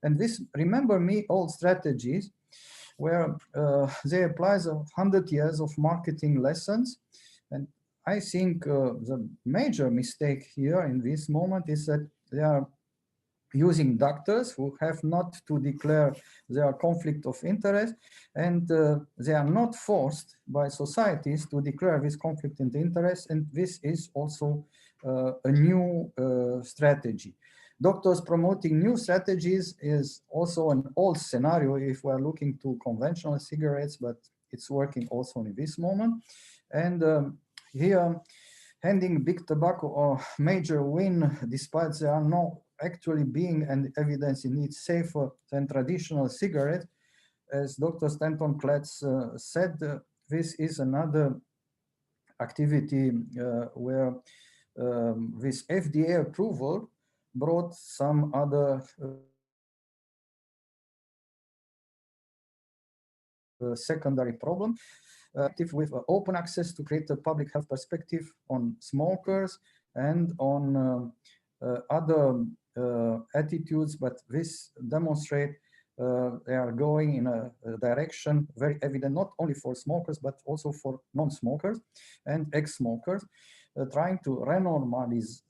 And this, remember me, old strategies where they apply the 100 years of marketing lessons. And I think the major mistake here in this moment is that they are using doctors who have not to declare their conflict of interest, and they are not forced by societies to declare this conflict of interest, and this is also a new strategy. Doctors promoting new strategies is also an old scenario if we're looking to conventional cigarettes, but it's working also in this moment. And here, handing big tobacco a major win, despite there are no actually being and evidence in it safer than traditional cigarettes. As Dr. Stanton Kletz said, this is another activity where this FDA approval brought some other secondary problem. With open access to create a public health perspective on smokers and on other attitudes, but this demonstrate they are going in a direction very evident, not only for smokers, but also for non-smokers and ex-smokers, trying to renormalize,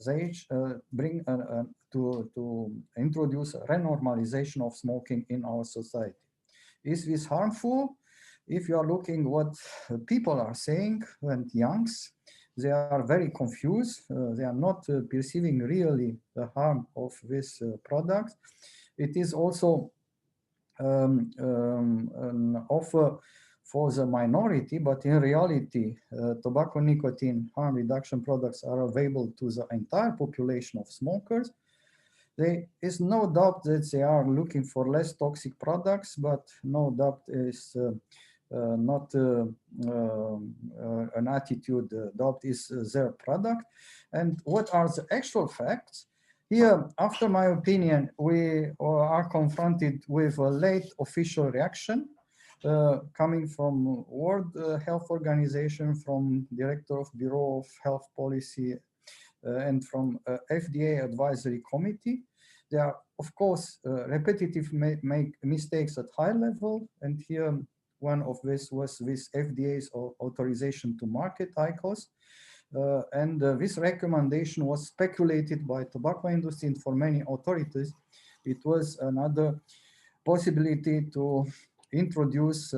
to introduce a renormalization of smoking in our society. Is this harmful? If you are looking what people are saying, and youngs, they are very confused. They are not perceiving really the harm of this product. It is also an offer for the minority, but in reality, tobacco nicotine harm reduction products are available to the entire population of smokers. There is no doubt that they are looking for less toxic products, but no doubt is not an attitude. Doubt is their product. And what are the actual facts? Here, after my opinion, we are confronted with a late official reaction coming from World Health Organization, from Director of Bureau of Health Policy, and from FDA Advisory Committee. There are, of course, repetitive make mistakes at high level, and here one of this was this FDA's authorization to market IQOS. This recommendation was speculated by tobacco industry and for many authorities. It was another possibility to introduce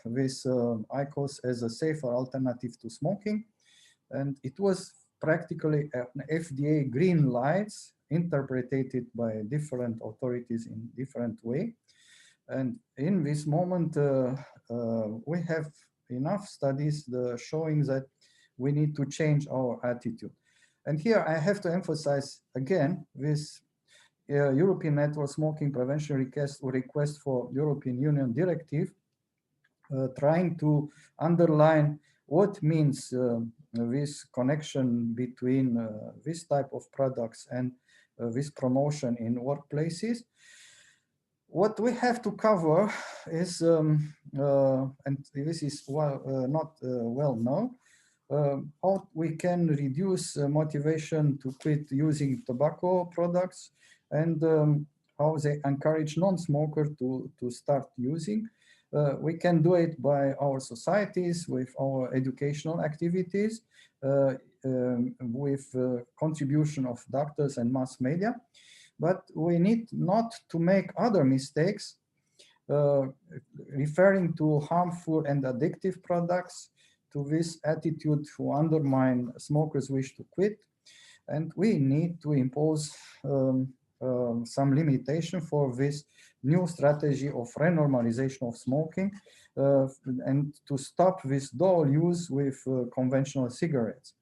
this IQOS as a safer alternative to smoking. And it was practically an FDA green lights interpreted by different authorities in different way. And in this moment, we have enough studies showing that we need to change our attitude. And here I have to emphasize again this European Network Smoking Prevention request for European Union directive, trying to underline what means this connection between this type of products and this promotion in workplaces. What we have to cover is, and this is not well known, how we can reduce motivation to quit using tobacco products, and how they encourage non-smokers to start using. We can do it by our societies, with our educational activities, with contribution of doctors and mass media. But we need not to make other mistakes, referring to harmful and addictive products, to this attitude to undermine smokers' wish to quit. And we need to impose some limitation for this new strategy of renormalization of smoking, and to stop this dual use with conventional cigarettes.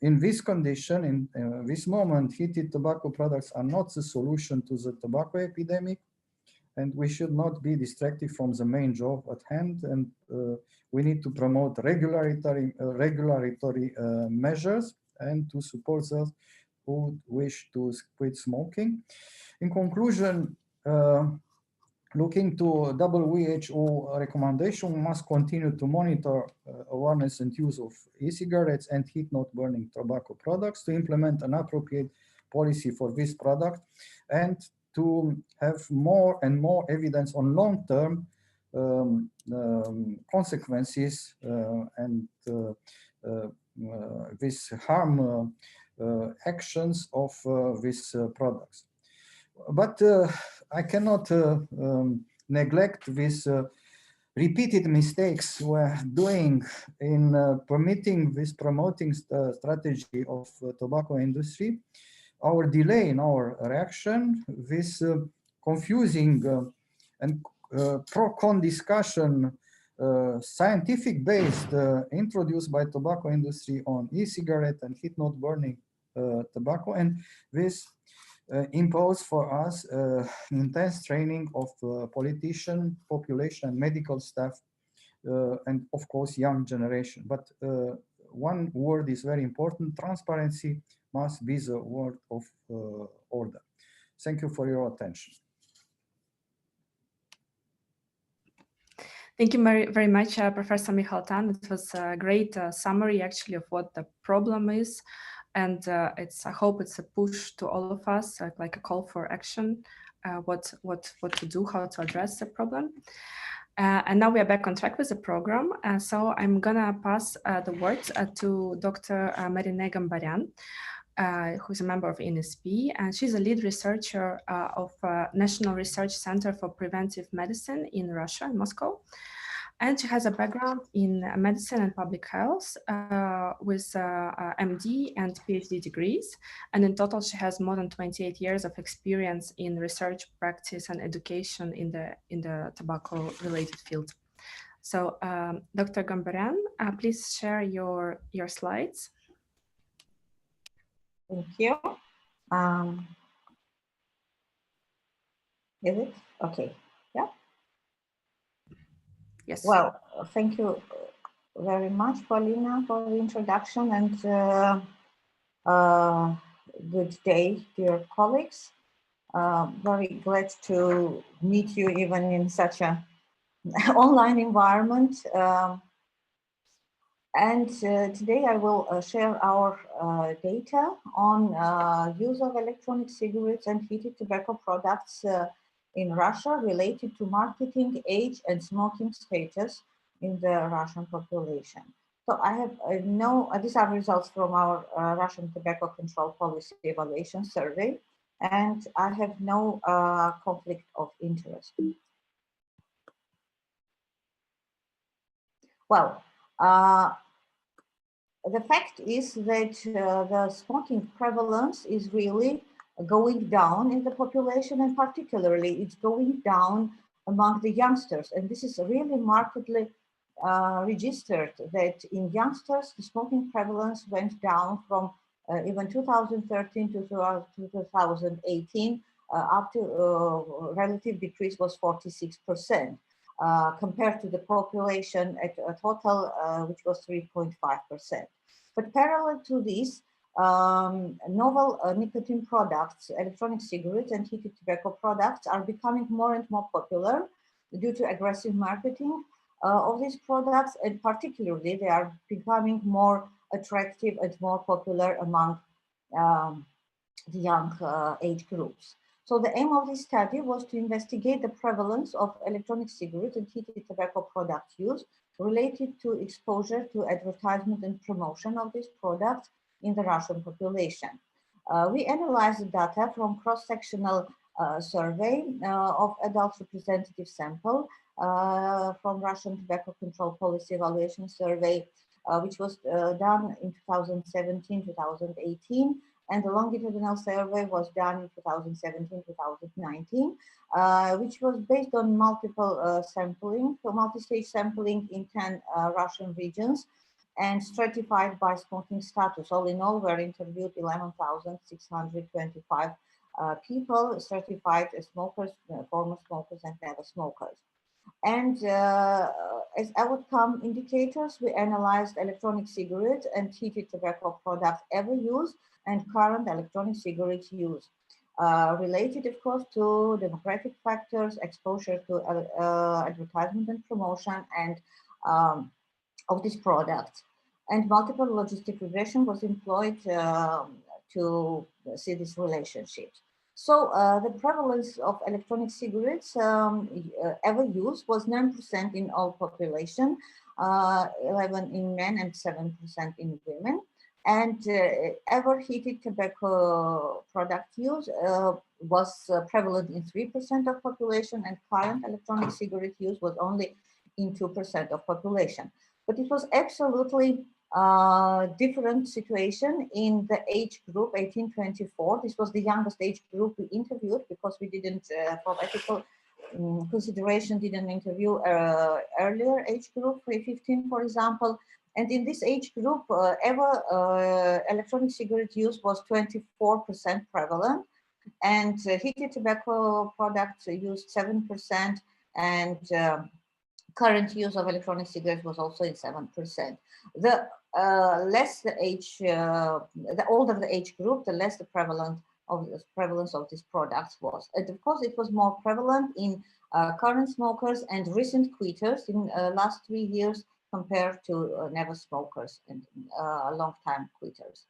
In this condition, in this moment, heated tobacco products are not the solution to the tobacco epidemic, and we should not be distracted from the main job at hand. And we need to promote regulatory measures and to support those who wish to quit smoking. In conclusion, looking to WHO recommendation, we must continue to monitor awareness and use of e-cigarettes and heat-not-burning tobacco products, to implement an appropriate policy for this product, and to have more and more evidence on long-term consequences and this harm actions of these products. But I cannot neglect these repeated mistakes we're doing in permitting this promoting strategy of tobacco industry, our delay in our reaction, this confusing and pro-con discussion, scientific-based introduced by tobacco industry on e-cigarette and heat-not-burning tobacco, and this impose for us intense training of politician, population, and medical staff, and of course young generation. But one word is very important: transparency must be the word of order. Thank you for your attention. Thank you very much, Professor Mihaltan. It was a great summary, actually, of what the problem is. And I hope it's a push to all of us, like a call for action, what to do, how to address the problem. And now we are back on track with the program. So I'm gonna pass the word to Dr. Marina Gambaryan, who's a member of ENSP, and she's a lead researcher of National Research Center for Preventive Medicine in Russia, in Moscow. And she has a background in medicine and public health with MD and PhD degrees. And in total, she has more than 28 years of experience in research, practice, and education in the tobacco-related field. So, Dr. Gambaryan, please share your slides. Thank you. Is it? Okay. Yeah. Yes. Well, thank you very much, Paulina, for the introduction, and good day, dear colleagues. Very glad to meet you even in such a online environment. And today I will share our data on use of electronic cigarettes and heated tobacco products in Russia related to marketing, age, and smoking status in the Russian population. So I have these are results from our Russian tobacco control policy evaluation survey, and I have no conflict of interest. Well, the fact is that the smoking prevalence is really going down in the population, and particularly it's going down among the youngsters. And this is really markedly registered that in youngsters, the smoking prevalence went down from even 2013 to 2018, up to relative decrease was 46%. Compared to the population at a total, which was 3.5%. But parallel to this, novel nicotine products, electronic cigarettes and heated tobacco products are becoming more and more popular due to aggressive marketing of these products, and particularly they are becoming more attractive and more popular among the young age groups. So the aim of this study was to investigate the prevalence of electronic cigarette and heated tobacco product use related to exposure to advertisement and promotion of these products in the Russian population. We analyzed the data from cross-sectional survey of adult representative sample from Russian Tobacco Control Policy Evaluation Survey, which was done in 2017-2018. And the longitudinal survey was done in 2017-2019, which was based on multiple sampling, so multi-stage sampling in 10 Russian regions and stratified by smoking status. All in all, were interviewed 11,625 people certified as smokers, former smokers, and never smokers. And as outcome indicators, we analyzed electronic cigarettes and heated tobacco products ever used and current electronic cigarette use, related, of course, to demographic factors, exposure to advertisement and promotion, and of this product. And multiple logistic regression was employed to see these relationships. So the prevalence of electronic cigarettes ever used was 9% in all population, 11% in men and 7% in women. And ever heated tobacco product use was prevalent in 3% of population, and current electronic cigarette use was only in 2% of population. But it was absolutely different situation in the age group 18-24. This was the youngest age group we interviewed because we didn't, for ethical consideration, didn't interview earlier age group, 15, for example. And in this age group, electronic cigarette use was 24% prevalent, and heated tobacco products used 7%, and current use of electronic cigarettes was also in 7%. The less the age, the older the age group, the less the prevalence of these products was. And of course, it was more prevalent in current smokers and recent quitters in last 3 years compared to never smokers and long-time quitters.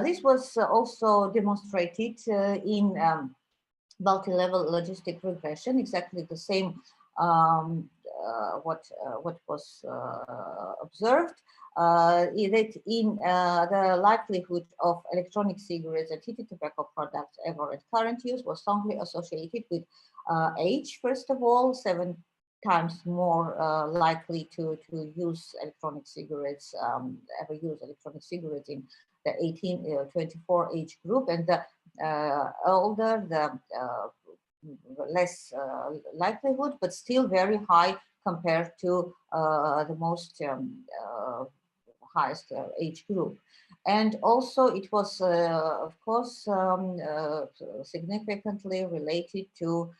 This was also demonstrated in multi-level logistic regression, exactly the same what was observed, that in the likelihood of electronic cigarettes and heated tobacco products ever at current use was strongly associated with age, first of all, 7 times more likely to use electronic cigarettes, ever use electronic cigarettes in the 18-24 age group, and the older, the less likelihood, but still very high compared to the most highest age group. And also it was, of course, significantly related to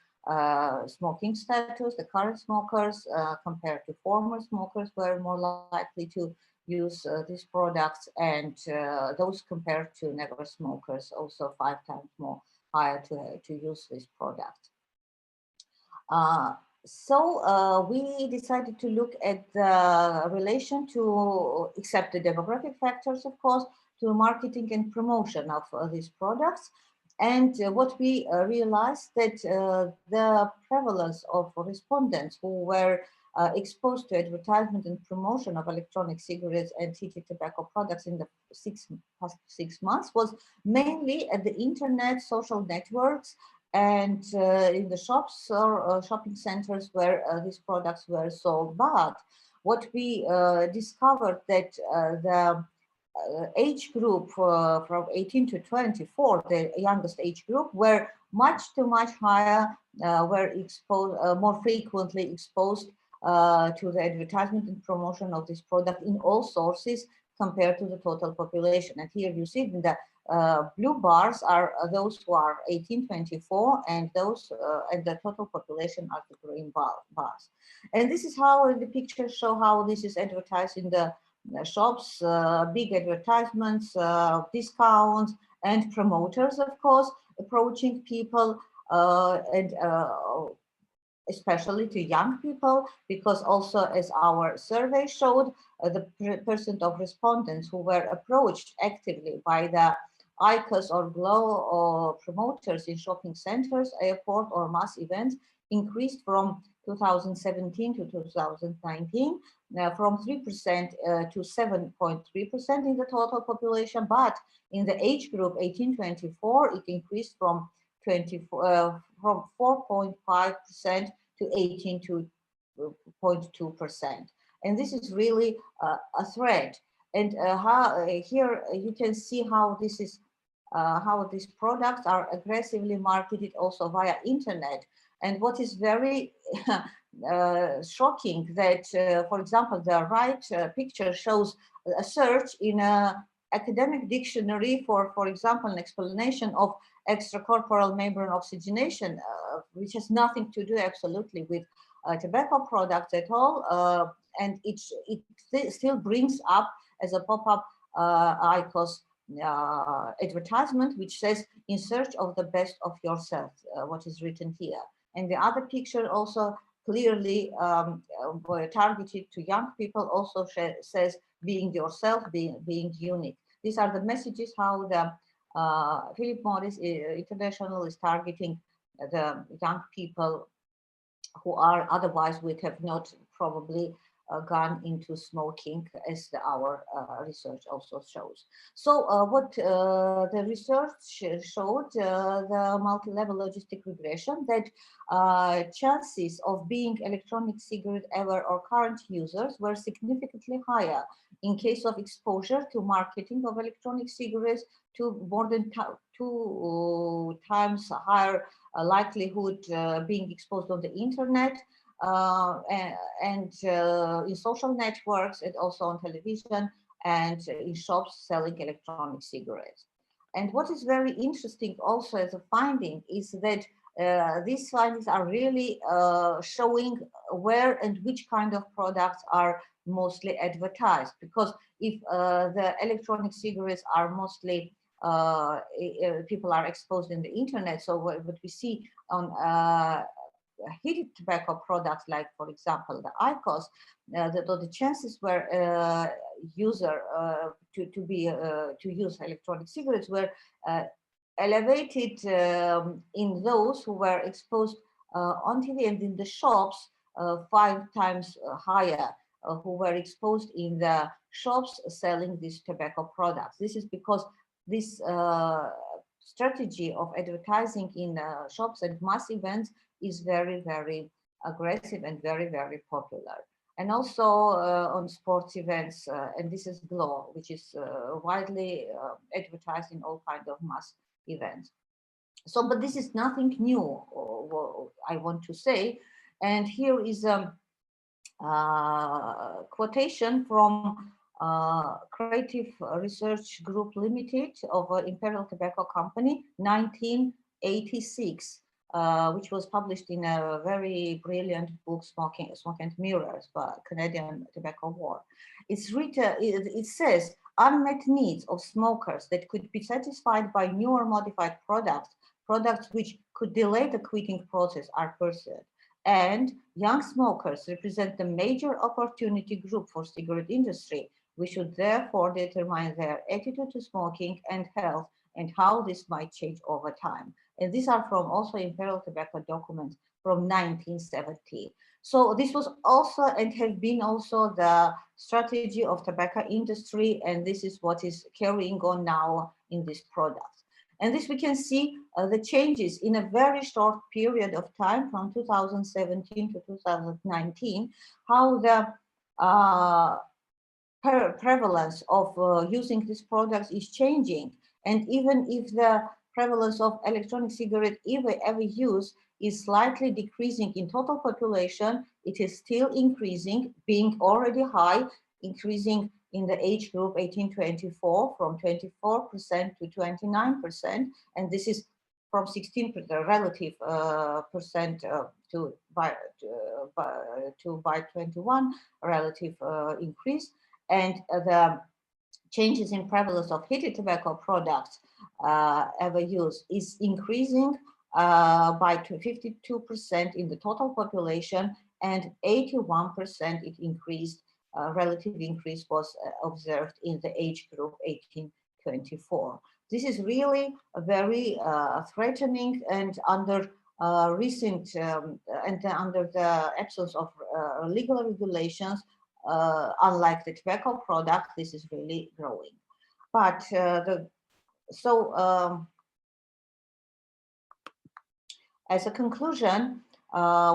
smoking status. The current smokers compared to former smokers were more likely to use these products, and those compared to never smokers also 5 times more higher to use this product. So we decided to look at the relation to, except the demographic factors, of course, to marketing and promotion of these products. And what we realized that the prevalence of respondents who were exposed to advertisement and promotion of electronic cigarettes and heated tobacco products in the past 6 months was mainly at the internet, social networks, and in the shops or shopping centers where these products were sold. But what we discovered that the age group from 18 to 24, the youngest age group, were much higher, were exposed, more frequently exposed to the advertisement and promotion of this product in all sources compared to the total population. And here you see the blue bars are those who are 18-24, and those and the total population are the green bars. And this is how the pictures show how this is advertised in the shops, big advertisements, discounts, and promoters, of course, approaching people and especially to young people, because also, as our survey showed, the percent of respondents who were approached actively by the IQOS or GLOW or promoters in shopping centers, airport, or mass events increased from 2017 to 2019, from 3% to 7.3% in the total population. But in the age group 18-24, it increased from 4.5% to 18.2%. And this is really a threat. And here you can see how this is how these products are aggressively marketed also via internet. And what is very shocking that, for example, the right picture shows a search in an academic dictionary for example, an explanation of extracorporeal membrane oxygenation, which has nothing to do absolutely with tobacco products at all. And it still brings up as a pop-up IQOS advertisement, which says, in search of the best of yourself, what is written here. And the other picture also clearly targeted to young people also says, being yourself, being unique. These are the messages how the Philip Morris International is targeting the young people who are otherwise would have not probably gone into smoking, as our research also shows. So what the research showed, the multi-level logistic regression, that chances of being electronic cigarette ever or current users were significantly higher in case of exposure to marketing of electronic cigarettes, to more than 2 times higher likelihood being exposed on the internet, and in social networks, and also on television, and in shops selling electronic cigarettes. And what is very interesting also as a finding is that these findings are really showing where and which kind of products are mostly advertised. Because if the electronic cigarettes are mostly people are exposed in the internet, so what we see on heated tobacco products, like for example the IQOS, the chances were user to use electronic cigarettes were elevated in those who were exposed on TV and in the shops, 5 times higher who were exposed in the shops selling these tobacco products. This is because this strategy of advertising in shops and mass events is very, very aggressive and very, very popular. And also on sports events, and this is GLOW, which is widely advertised in all kinds of mass events. So, but this is nothing new, I want to say. And here is a quotation from Creative Research Group Limited of Imperial Tobacco Company, 1986. Which was published in a very brilliant book, Smoke and Mirrors, by Canadian Tobacco War. It's written, it says, unmet needs of smokers that could be satisfied by new or modified products which could delay the quitting process are pursued. And young smokers represent the major opportunity group for cigarette industry. We should therefore determine their attitude to smoking and health and how this might change over time. And these are from also Imperial Tobacco documents from 1970. So this was also and has been also the strategy of tobacco industry, and this is what is carrying on now in this product. And this we can see the changes in a very short period of time from 2017 to 2019, how the prevalence of using these products is changing. And even if the prevalence of electronic cigarette every use is slightly decreasing in total population, it is still increasing, being already high, increasing in the age group 18-24 from 24% to 29%, and this is from 16% relative percent to by 21 relative increase, and the changes in prevalence of heated tobacco products ever use is increasing by 52% in the total population, and 81% it increased. Relative increase was observed in the age group 18-24. This is really a very threatening, and under recent and under the absence of legal regulations, unlike the tobacco product, this is really growing. But as a conclusion,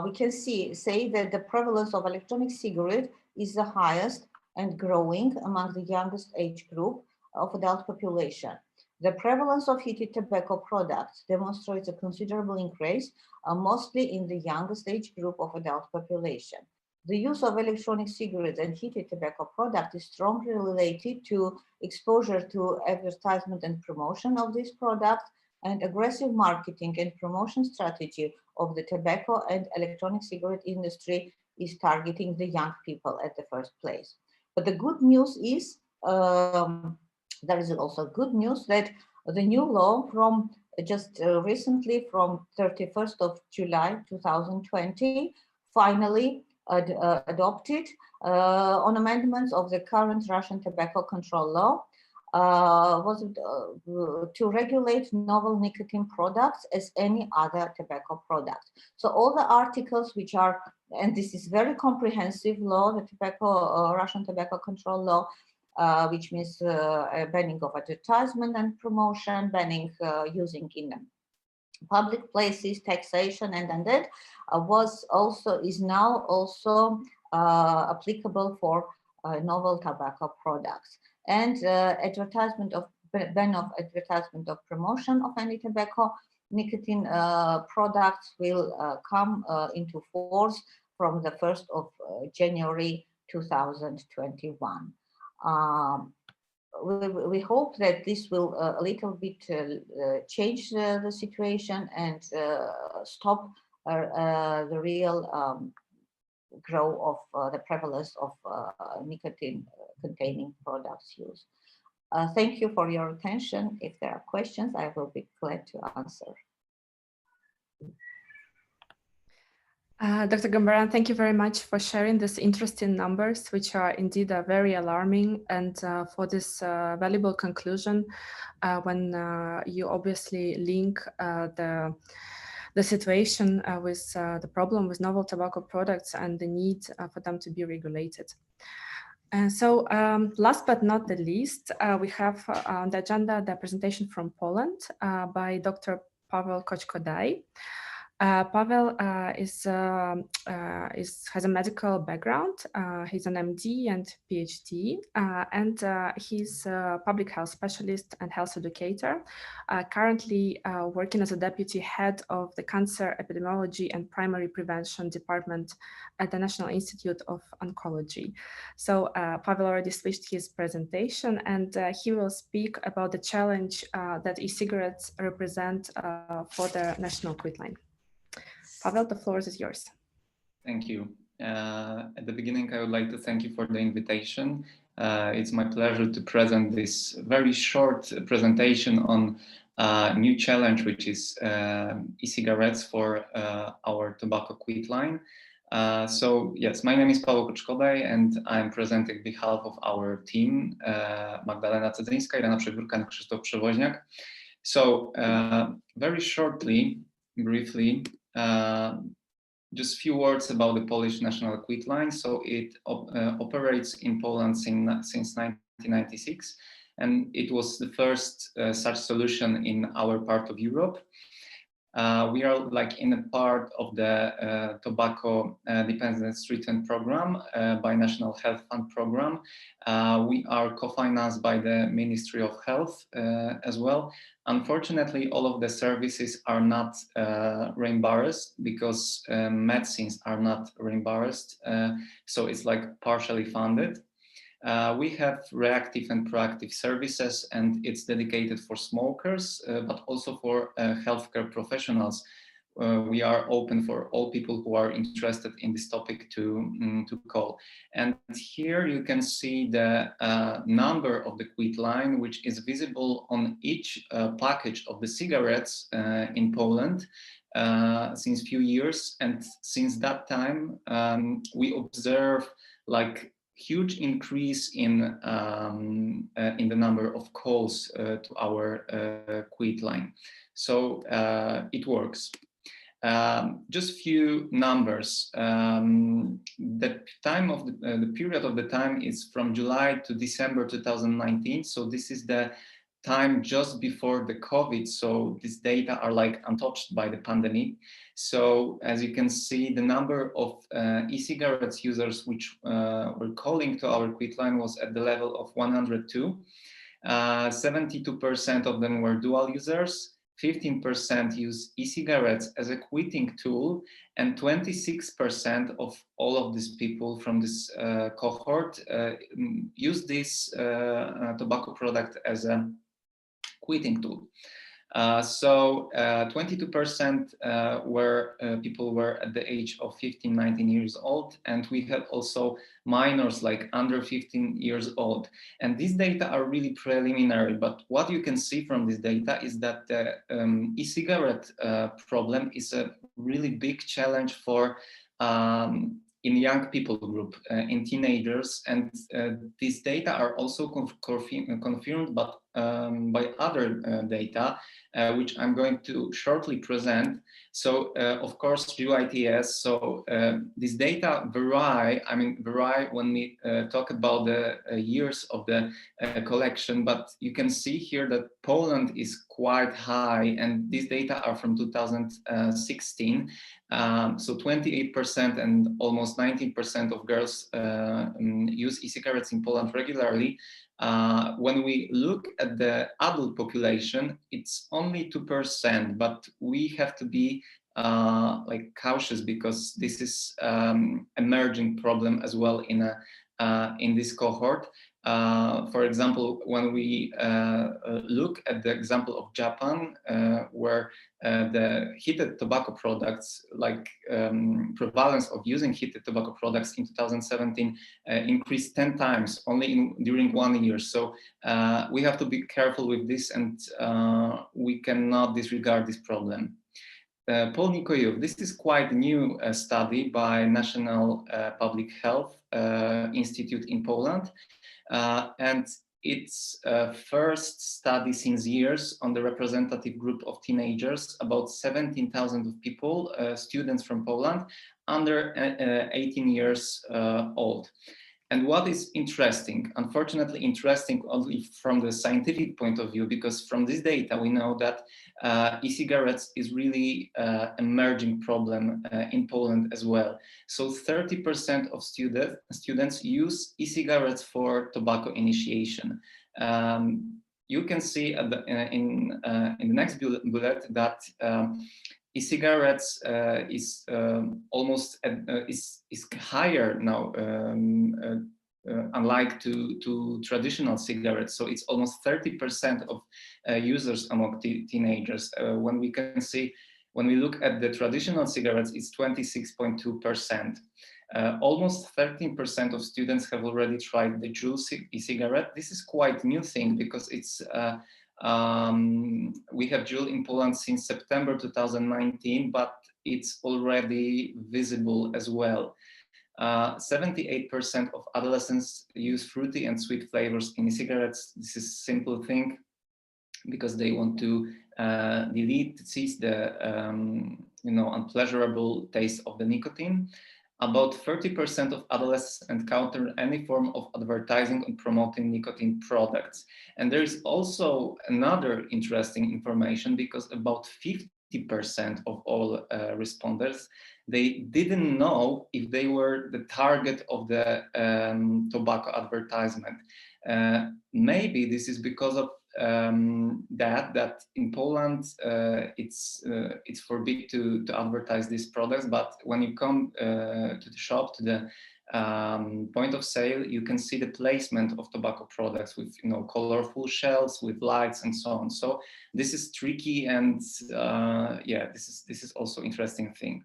we can say that the prevalence of electronic cigarette is the highest and growing among the youngest age group of adult population. The prevalence of heated tobacco products demonstrates a considerable increase, mostly in the youngest age group of adult population. The use of electronic cigarettes and heated tobacco products is strongly related to exposure to advertisement and promotion of these products, and aggressive marketing and promotion strategy of the tobacco and electronic cigarette industry is targeting the young people at the first place. But the good news is, there is also good news that the new law from just recently, from 31st of July 2020, finally adopted on amendments of the current Russian tobacco control law, was to regulate novel nicotine products as any other tobacco product. So all the articles which are, and this is very comprehensive law, the Russian tobacco control law, which means banning of advertisement and promotion, banning using in public places, taxation, and that is now also applicable for novel tobacco products. And advertisement of ban of advertisement of promotion of any tobacco nicotine products will come into force from the 1st of January 2021. We hope that this will a little bit change the situation and stop the real growth of the prevalence of nicotine containing products use. Thank you for your attention. If there are questions, I will be glad to answer. Dr. Gambaran, thank you very much for sharing these interesting numbers, which are indeed very alarming, and for this valuable conclusion when you obviously link the situation with the problem with novel tobacco products and the need for them to be regulated. And so last but not the least, we have on the agenda the presentation from Poland by Dr. Paweł Koczkodaj. Paweł has a medical background. He's an MD and PhD, and he's a public health specialist and health educator, currently working as a deputy head of the Cancer Epidemiology and Primary Prevention Department at the National Institute of Oncology. So Paweł already switched his presentation, and he will speak about the challenge that e-cigarettes represent for the national quit line. Paweł, the floor is yours. Thank you. At the beginning, I would like to thank you for the invitation. It's my pleasure to present this very short presentation on a new challenge, which is e-cigarettes for our tobacco quit line. So yes, my name is Paweł Koczkodaj, and I'm presenting on behalf of our team, Magdalena Cedzyńska, Irena Przegórka, and Krzysztof Przewoźniak. So very shortly, briefly, just a few words about the Polish National Quit Line. So it operates in Poland since 1996, and it was the first such solution in our part of Europe. We are like in a part of the tobacco dependence treatment program by National Health Fund program. We are co-financed by the Ministry of Health as well. Unfortunately, all of the services are not reimbursed because medicines are not reimbursed. So it's like partially funded. We have reactive and proactive services, and it's dedicated for smokers, but also for healthcare professionals. We are open for all people who are interested in this topic to call. And here you can see the number of the quit line, which is visible on each package of the cigarettes in Poland since few years. And since that time, we observe like huge increase in the number of calls to our quit line. So it works. Just few numbers. The time of the period of the time is from July to December 2019. So this is the time just before the COVID. So these data are like untouched by the pandemic. So as you can see, the number of e-cigarettes users which were calling to our quit line was at the level of 102. 72% of them were dual users. 15% use e-cigarettes as a quitting tool, and 26% of all of these people from this cohort use this tobacco product as a quitting tool. So 22% were people were at the age of 15, 19 years old, and we have also minors like under 15 years old. And these data are really preliminary, but what you can see from this data is that the e-cigarette problem is a really big challenge for in young people group, in teenagers, and these data are also confirmed but, by other data, which I'm going to shortly present. So, of course, UITS, so these data vary, vary when we talk about the years of the collection, but you can see here that Poland is quite high, and these data are from 2016. So 28% and almost 19% of girls use e-cigarettes in Poland regularly. When we look at the adult population, it's only 2%, but we have to be like cautious because this is emerging problem as well in this cohort. For example, when we look at the example of Japan, where the heated tobacco products, like prevalence of using heated tobacco products in 2017 increased 10 times only during 1 year. So we have to be careful with this, and we cannot disregard this problem. Paul Nikoyev, this is quite a new study by National Public Health Institute in Poland. And it's first study since years on the representative group of teenagers, about 17,000 of people, students from Poland, under 18 years old. And what is interesting, unfortunately interesting only from the scientific point of view, because from this data we know that e-cigarettes is really emerging problem in Poland as well. So 30% of students use e-cigarettes for tobacco initiation. You can see at in the next bullet that e-cigarettes is almost is higher now, unlike to traditional cigarettes. So it's almost 30% of users among teenagers. When we can see, when we look at the traditional cigarettes, it's 26.2%. Almost 13% of students have already tried the Juul e-cigarette. This is quite new thing because it's we have Juul in Poland since September 2019, but it's already visible as well. 78% of adolescents use fruity and sweet flavors in e-cigarettes. This is a simple thing because they want to seize unpleasurable taste of the nicotine. About 30% of adolescents encounter any form of advertising and promoting nicotine products. And there is also another interesting information, because about 50% of all respondents, they didn't know if they were the target of the tobacco advertisement. Maybe this is because of that in Poland it's forbidden to advertise these products, but when you come to the shop, to the point of sale, you can see the placement of tobacco products with colorful shells with lights and so on. So this is tricky, and yeah, this is also interesting thing.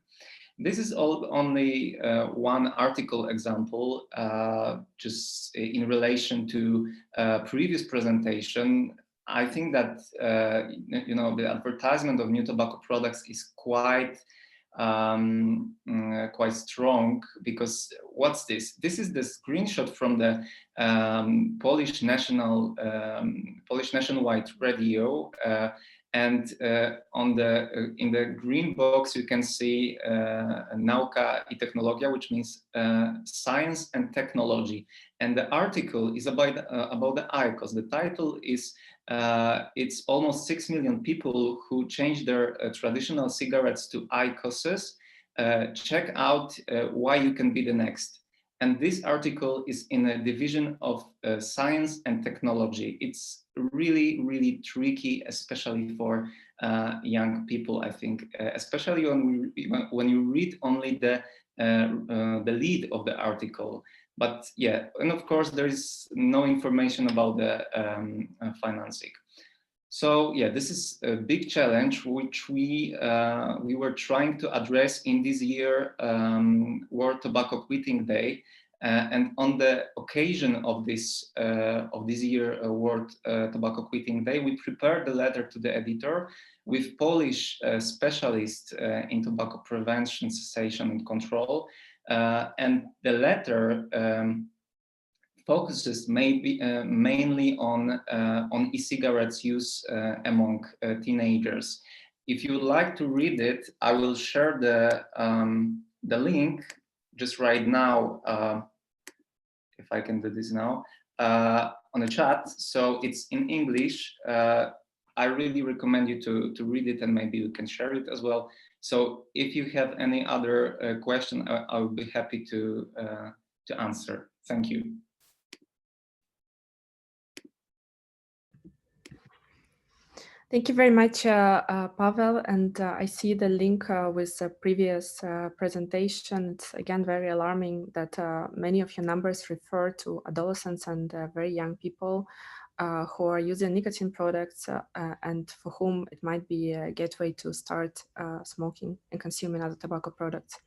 This is only one article example, just in relation to previous presentation. I think that the advertisement of new tobacco products is quite strong, because what's this? This is the screenshot from the Polish nationwide radio. And in the green box, you can see Nauka I Technologia, which means science and technology. And the article is about the IQOS. The title is, it's almost 6 million people who changed their traditional cigarettes to IQOSes. Check out why you can be the next. And this article is in a division of science and technology. It's really, really tricky, especially for young people, I think, especially when you read only the lead of the article. But yeah, and of course, there is no information about the financing. So yeah, this is a big challenge which we were trying to address in this year World Tobacco Quitting Day, and on the occasion of this year World Tobacco Quitting Day, we prepared the letter to the editor with Polish specialists in tobacco prevention, cessation, and control, and the letter focuses mainly on e-cigarettes use among teenagers. If you would like to read it, I will share the link just right now, if I can do this now, on the chat. So it's in English. I really recommend you to read it, and maybe you can share it as well. So if you have any other question, I would be happy to answer. Thank you. Thank you very much, Pavel. And I see the link with the previous presentation. It's again very alarming that many of your numbers refer to adolescents and very young people who are using nicotine products and for whom it might be a gateway to start smoking and consuming other tobacco products.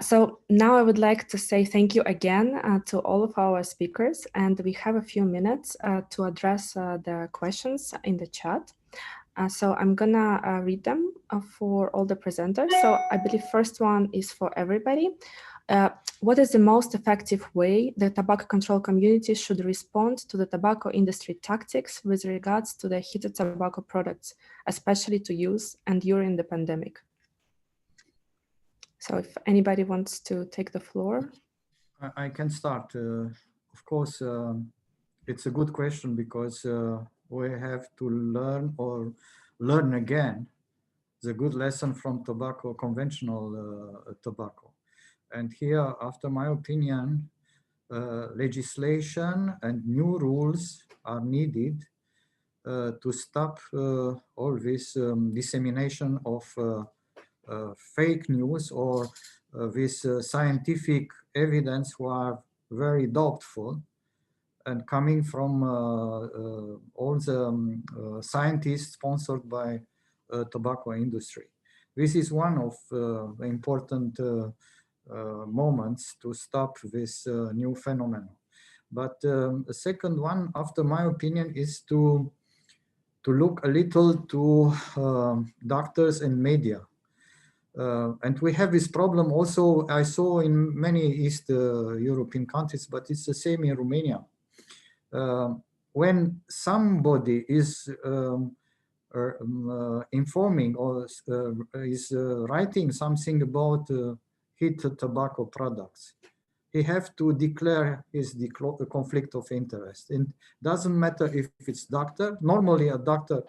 So now I would like to say thank you again to all of our speakers, and we have a few minutes to address the questions in the chat. So I'm gonna read them for all the presenters. So I believe first one is for everybody. What is the most effective way the tobacco control community should respond to the tobacco industry tactics with regards to the heated tobacco products, especially to use and during the pandemic? So if anybody wants to take the floor. I can start. Of course, it's a good question, because we have to learn again the good lesson from tobacco, conventional tobacco. And here, after my opinion, legislation and new rules are needed to stop all this dissemination of fake news or with scientific evidence who are very doubtful and coming from all the scientists sponsored by tobacco industry. This is one of the important moments to stop this new phenomenon. But the second one, after my opinion, is to look a little to doctors and media. And we have this problem also, I saw in many East European countries, but it's the same in Romania. When somebody is informing or is writing something about heat tobacco products, he have to declare his conflict of interest. And doesn't matter if it's doctor. Normally, a doctor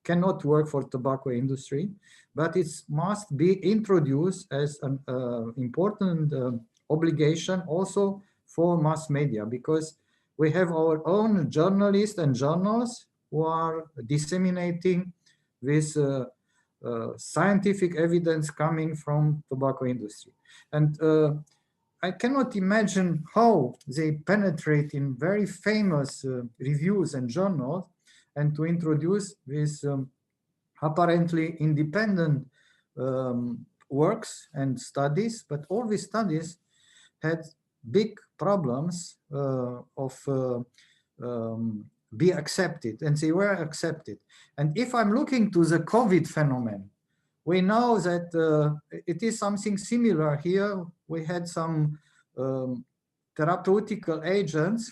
cannot work for tobacco industry, but it must be introduced as an important obligation also for mass media, because we have our own journalists and journals who are disseminating this scientific evidence coming from tobacco industry. And I cannot imagine how they penetrate in very famous reviews and journals and to introduce these apparently independent works and studies, but all these studies had big problems of be accepted, and they were accepted. And if I'm looking to the COVID phenomenon, we know that it is something similar here. We had some therapeutical agents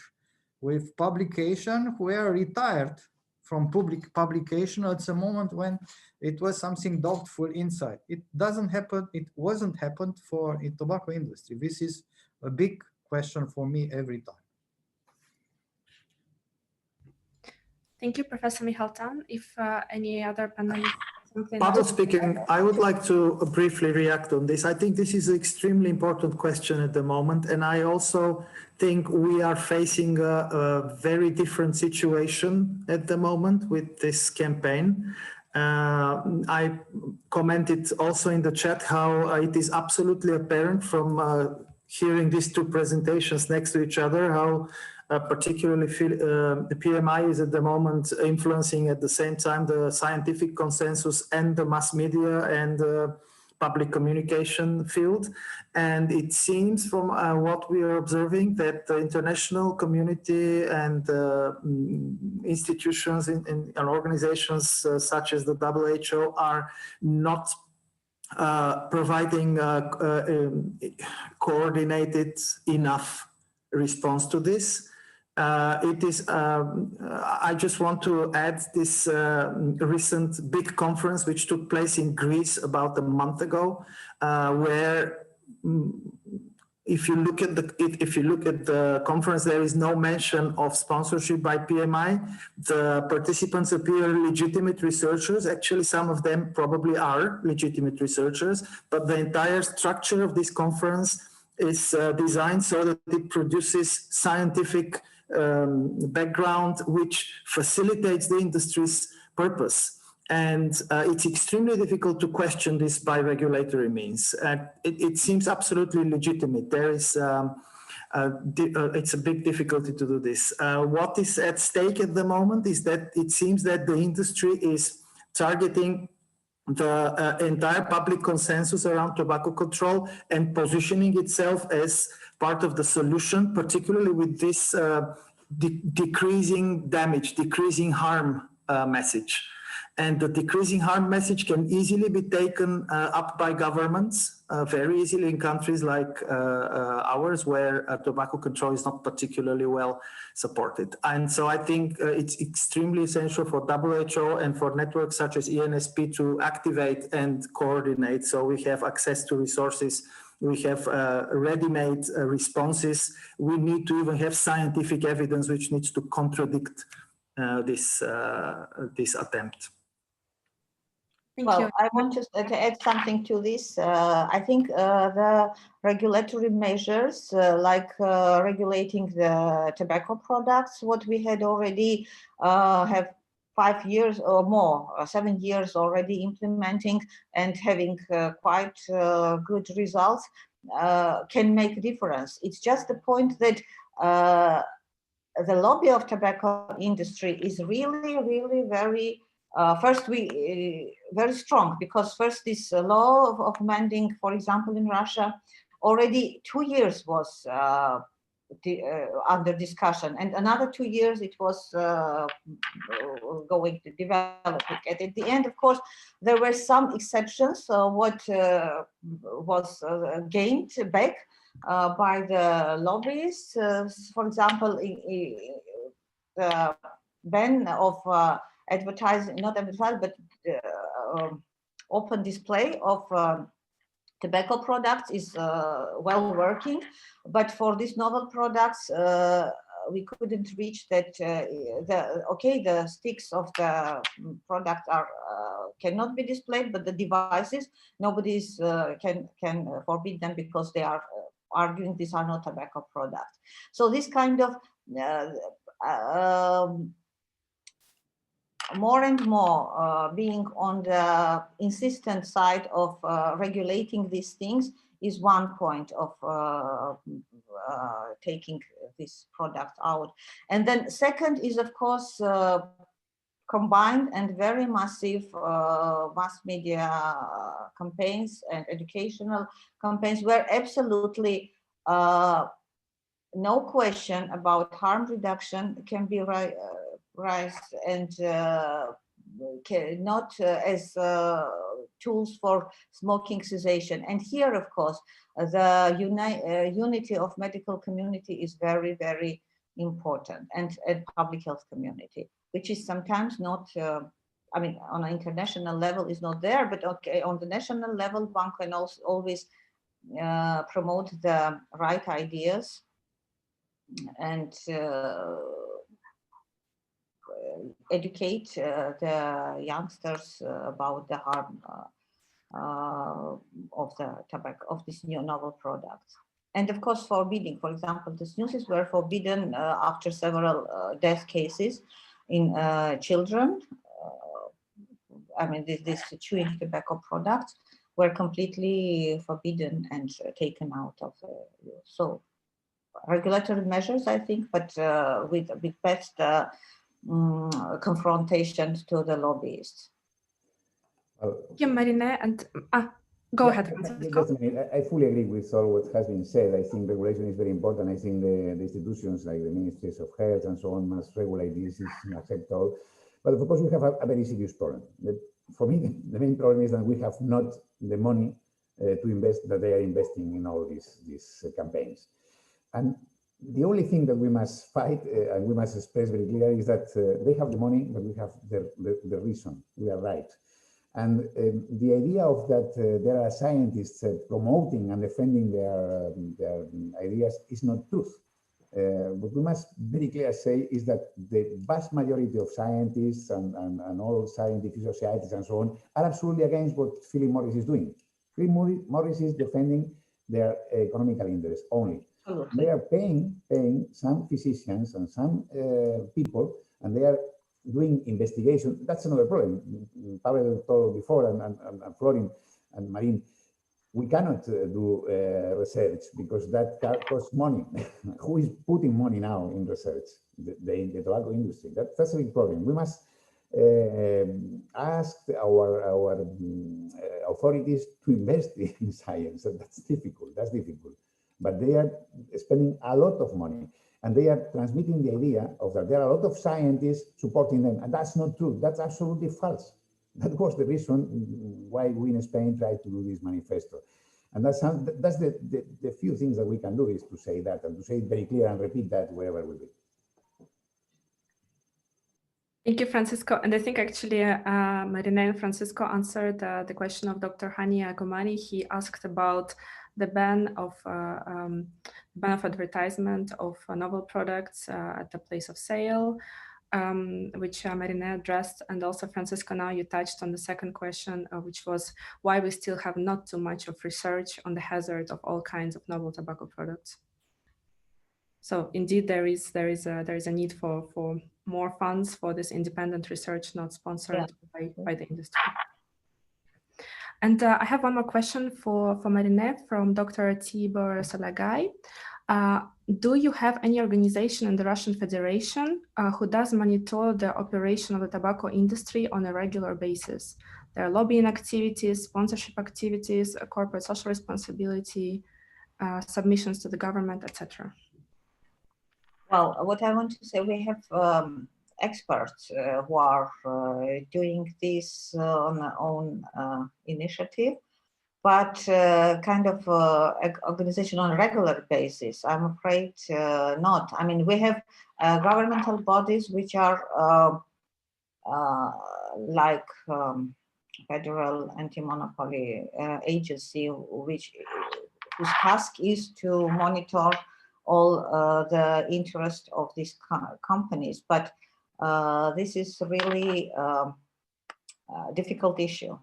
with publication who were retired from public publication at the moment when it was something doubtful inside. It doesn't happen. It wasn't happened for the tobacco industry. This is a big question for me every time. Thank you, Professor Mihaltan. If any other panelists. Pavel speaking, I would like to briefly react on this. I think this is an extremely important question at the moment, and I also think we are facing a very different situation at the moment with this campaign. I commented also in the chat how it is absolutely apparent from hearing these two presentations next to each other, how particularly the PMI is at the moment influencing at the same time the scientific consensus and the mass media and public communication field. And it seems from what we are observing that the international community and institutions and organizations such as the WHO are not providing coordinated enough response to this. I just want to add this recent big conference which took place in Greece about a month ago, where if you look at the conference, there is no mention of sponsorship by PMI. The participants appear legitimate researchers. Actually, some of them probably are legitimate researchers, but the entire structure of this conference is designed so that it produces scientific background which facilitates the industry's purpose. And it's extremely difficult to question this by regulatory means. It seems absolutely legitimate. There is, it's a big difficulty to do this. What is at stake at the moment is that it seems that the industry is targeting the entire public consensus around tobacco control and positioning itself as part of the solution, particularly with this decreasing damage, decreasing harm message. And the decreasing harm message can easily be taken up by governments, very easily in countries like ours, where tobacco control is not particularly well supported. And so I think it's extremely essential for WHO and for networks such as ENSP to activate and coordinate, so we have access to resources, we have ready-made responses. We need to even have scientific evidence which needs to contradict this attempt. Well, I want just to add something to this. I think the regulatory measures like regulating the tobacco products, what we had already have 5 years or more, 7 years already implementing and having quite good results, can make a difference. It's just the point that the lobby of tobacco industry is really, really very very strong, because first this law of amending, for example, in Russia, already 2 years was under discussion, and another 2 years it was going to develop it. And at the end, of course, there were some exceptions. What was gained back by the lobbyists, for example, the ban of advertising, not advertising, but open display of tobacco products is well working, but for these novel products, we couldn't reach that. The sticks of the product are cannot be displayed, but the devices, nobody's can forbid them because they are arguing these are not tobacco products. So this kind of more and more being on the insistent side of regulating these things is one point of taking this product out. And then second is, of course, combined and very massive mass media campaigns and educational campaigns where absolutely no question about harm reduction can be raised, and not as tools for smoking cessation. And here, of course, the unity of medical community is very, very important, and public health community, which is sometimes not, I mean, on an international level is not there, but okay, on the national level, one can also always promote the right ideas and educate the youngsters about the harm of the tobacco, of this new novel products. And of course, forbidding, for example, the snoozes were forbidden after several death cases in children. I mean, this chewing tobacco products were completely forbidden and taken out of the use. So regulatory measures, I think, but with best confrontation to the lobbyists. Thank you, Marina, and go ahead, Francisco. Just a minute. I fully agree with all what has been said. I think regulation is very important. I think the institutions like the ministries of health and so on must regulate this. Is unacceptable. But of course, we have a very serious problem. For me, the main problem is that we have not the money to invest that they are investing in all these campaigns. And the only thing that we must fight and we must express very clearly is that they have the money, but we have the reason. We are right. And the idea of that there are scientists promoting and defending their ideas is not truth. What we must very clearly say is that the vast majority of scientists and all scientific societies and so on are absolutely against what Philip Morris is doing. Philip Morris is defending their economical interests only. They are paying some physicians and some people, and they are doing investigation. That's another problem. Pavel told before, and Florin and Marin, we cannot do research because that costs money. Who is putting money now in research? The tobacco industry. That's a big problem. We must ask our authorities to invest in science. That's difficult. That's difficult. But they are spending a lot of money, and they are transmitting the idea of that there are a lot of scientists supporting them, and that's not true. That's absolutely false. That was the reason why we in Spain tried to do this manifesto. And that's the few things that we can do is to say that and to say it very clear and repeat that wherever we be. Thank you, Francisco. And I think actually Marina and Francisco answered the question of Dr. Hani Agumani. He asked about the ban of advertisement of novel products at the place of sale, which Marina addressed. And also, Francisco, now you touched on the second question, which was why we still have not too much of research on the hazard of all kinds of novel tobacco products. So indeed, there is a need for more funds for this independent research, not sponsored by the industry. And I have one more question for Marina from Dr. Tibor Salagai. Do you have any organization in the Russian Federation who does monitor the operation of the tobacco industry on a regular basis? There are lobbying activities, sponsorship activities, corporate social responsibility, submissions to the government, etc. Well, what I want to say, we have experts who are doing this on their own initiative, but kind of organization on a regular basis, I'm afraid not. I mean, we have governmental bodies which are like Federal Anti-Monopoly Agency, whose task is to monitor all the interest of these companies. But this is really a difficult issue.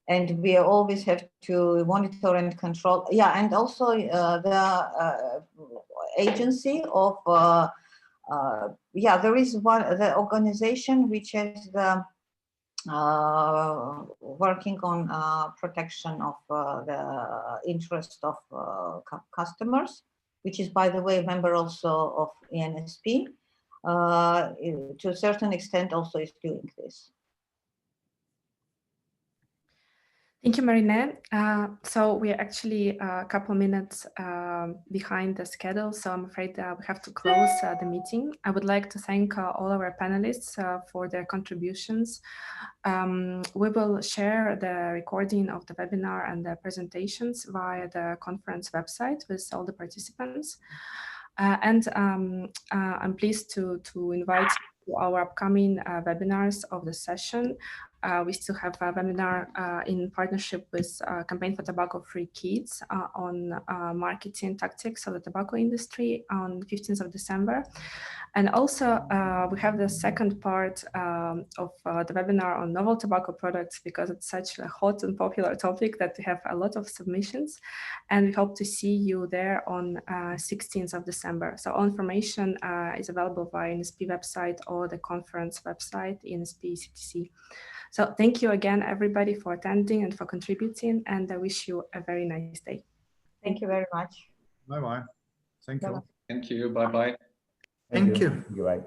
And we always have to monitor and control. Yeah, and also the agency of, yeah, there is the organization which is the working on protection of the interest of customers, which is, by the way, a member also of ENSP. To a certain extent also is doing this. Thank you, Marina. So we are actually a couple minutes behind the schedule, so I'm afraid we have to close the meeting. I would like to thank all our panelists for their contributions. We will share the recording of the webinar and the presentations via the conference website with all the participants. And I'm pleased to invite you to our upcoming webinars of the session. We still have a webinar in partnership with Campaign for Tobacco-Free Kids on marketing tactics of the tobacco industry on 15th of December. And also we have the second part of the webinar on novel tobacco products, because it's such a hot and popular topic that we have a lot of submissions, and we hope to see you there on 16th of December. So all information is available via ENSP website or the conference website, ENSP-ECTC. So thank you again, everybody, for attending and for contributing, and I wish you a very nice day. Thank you very much. Bye-bye. Thank you. Thank you. Bye-bye. Thank you. Goodbye.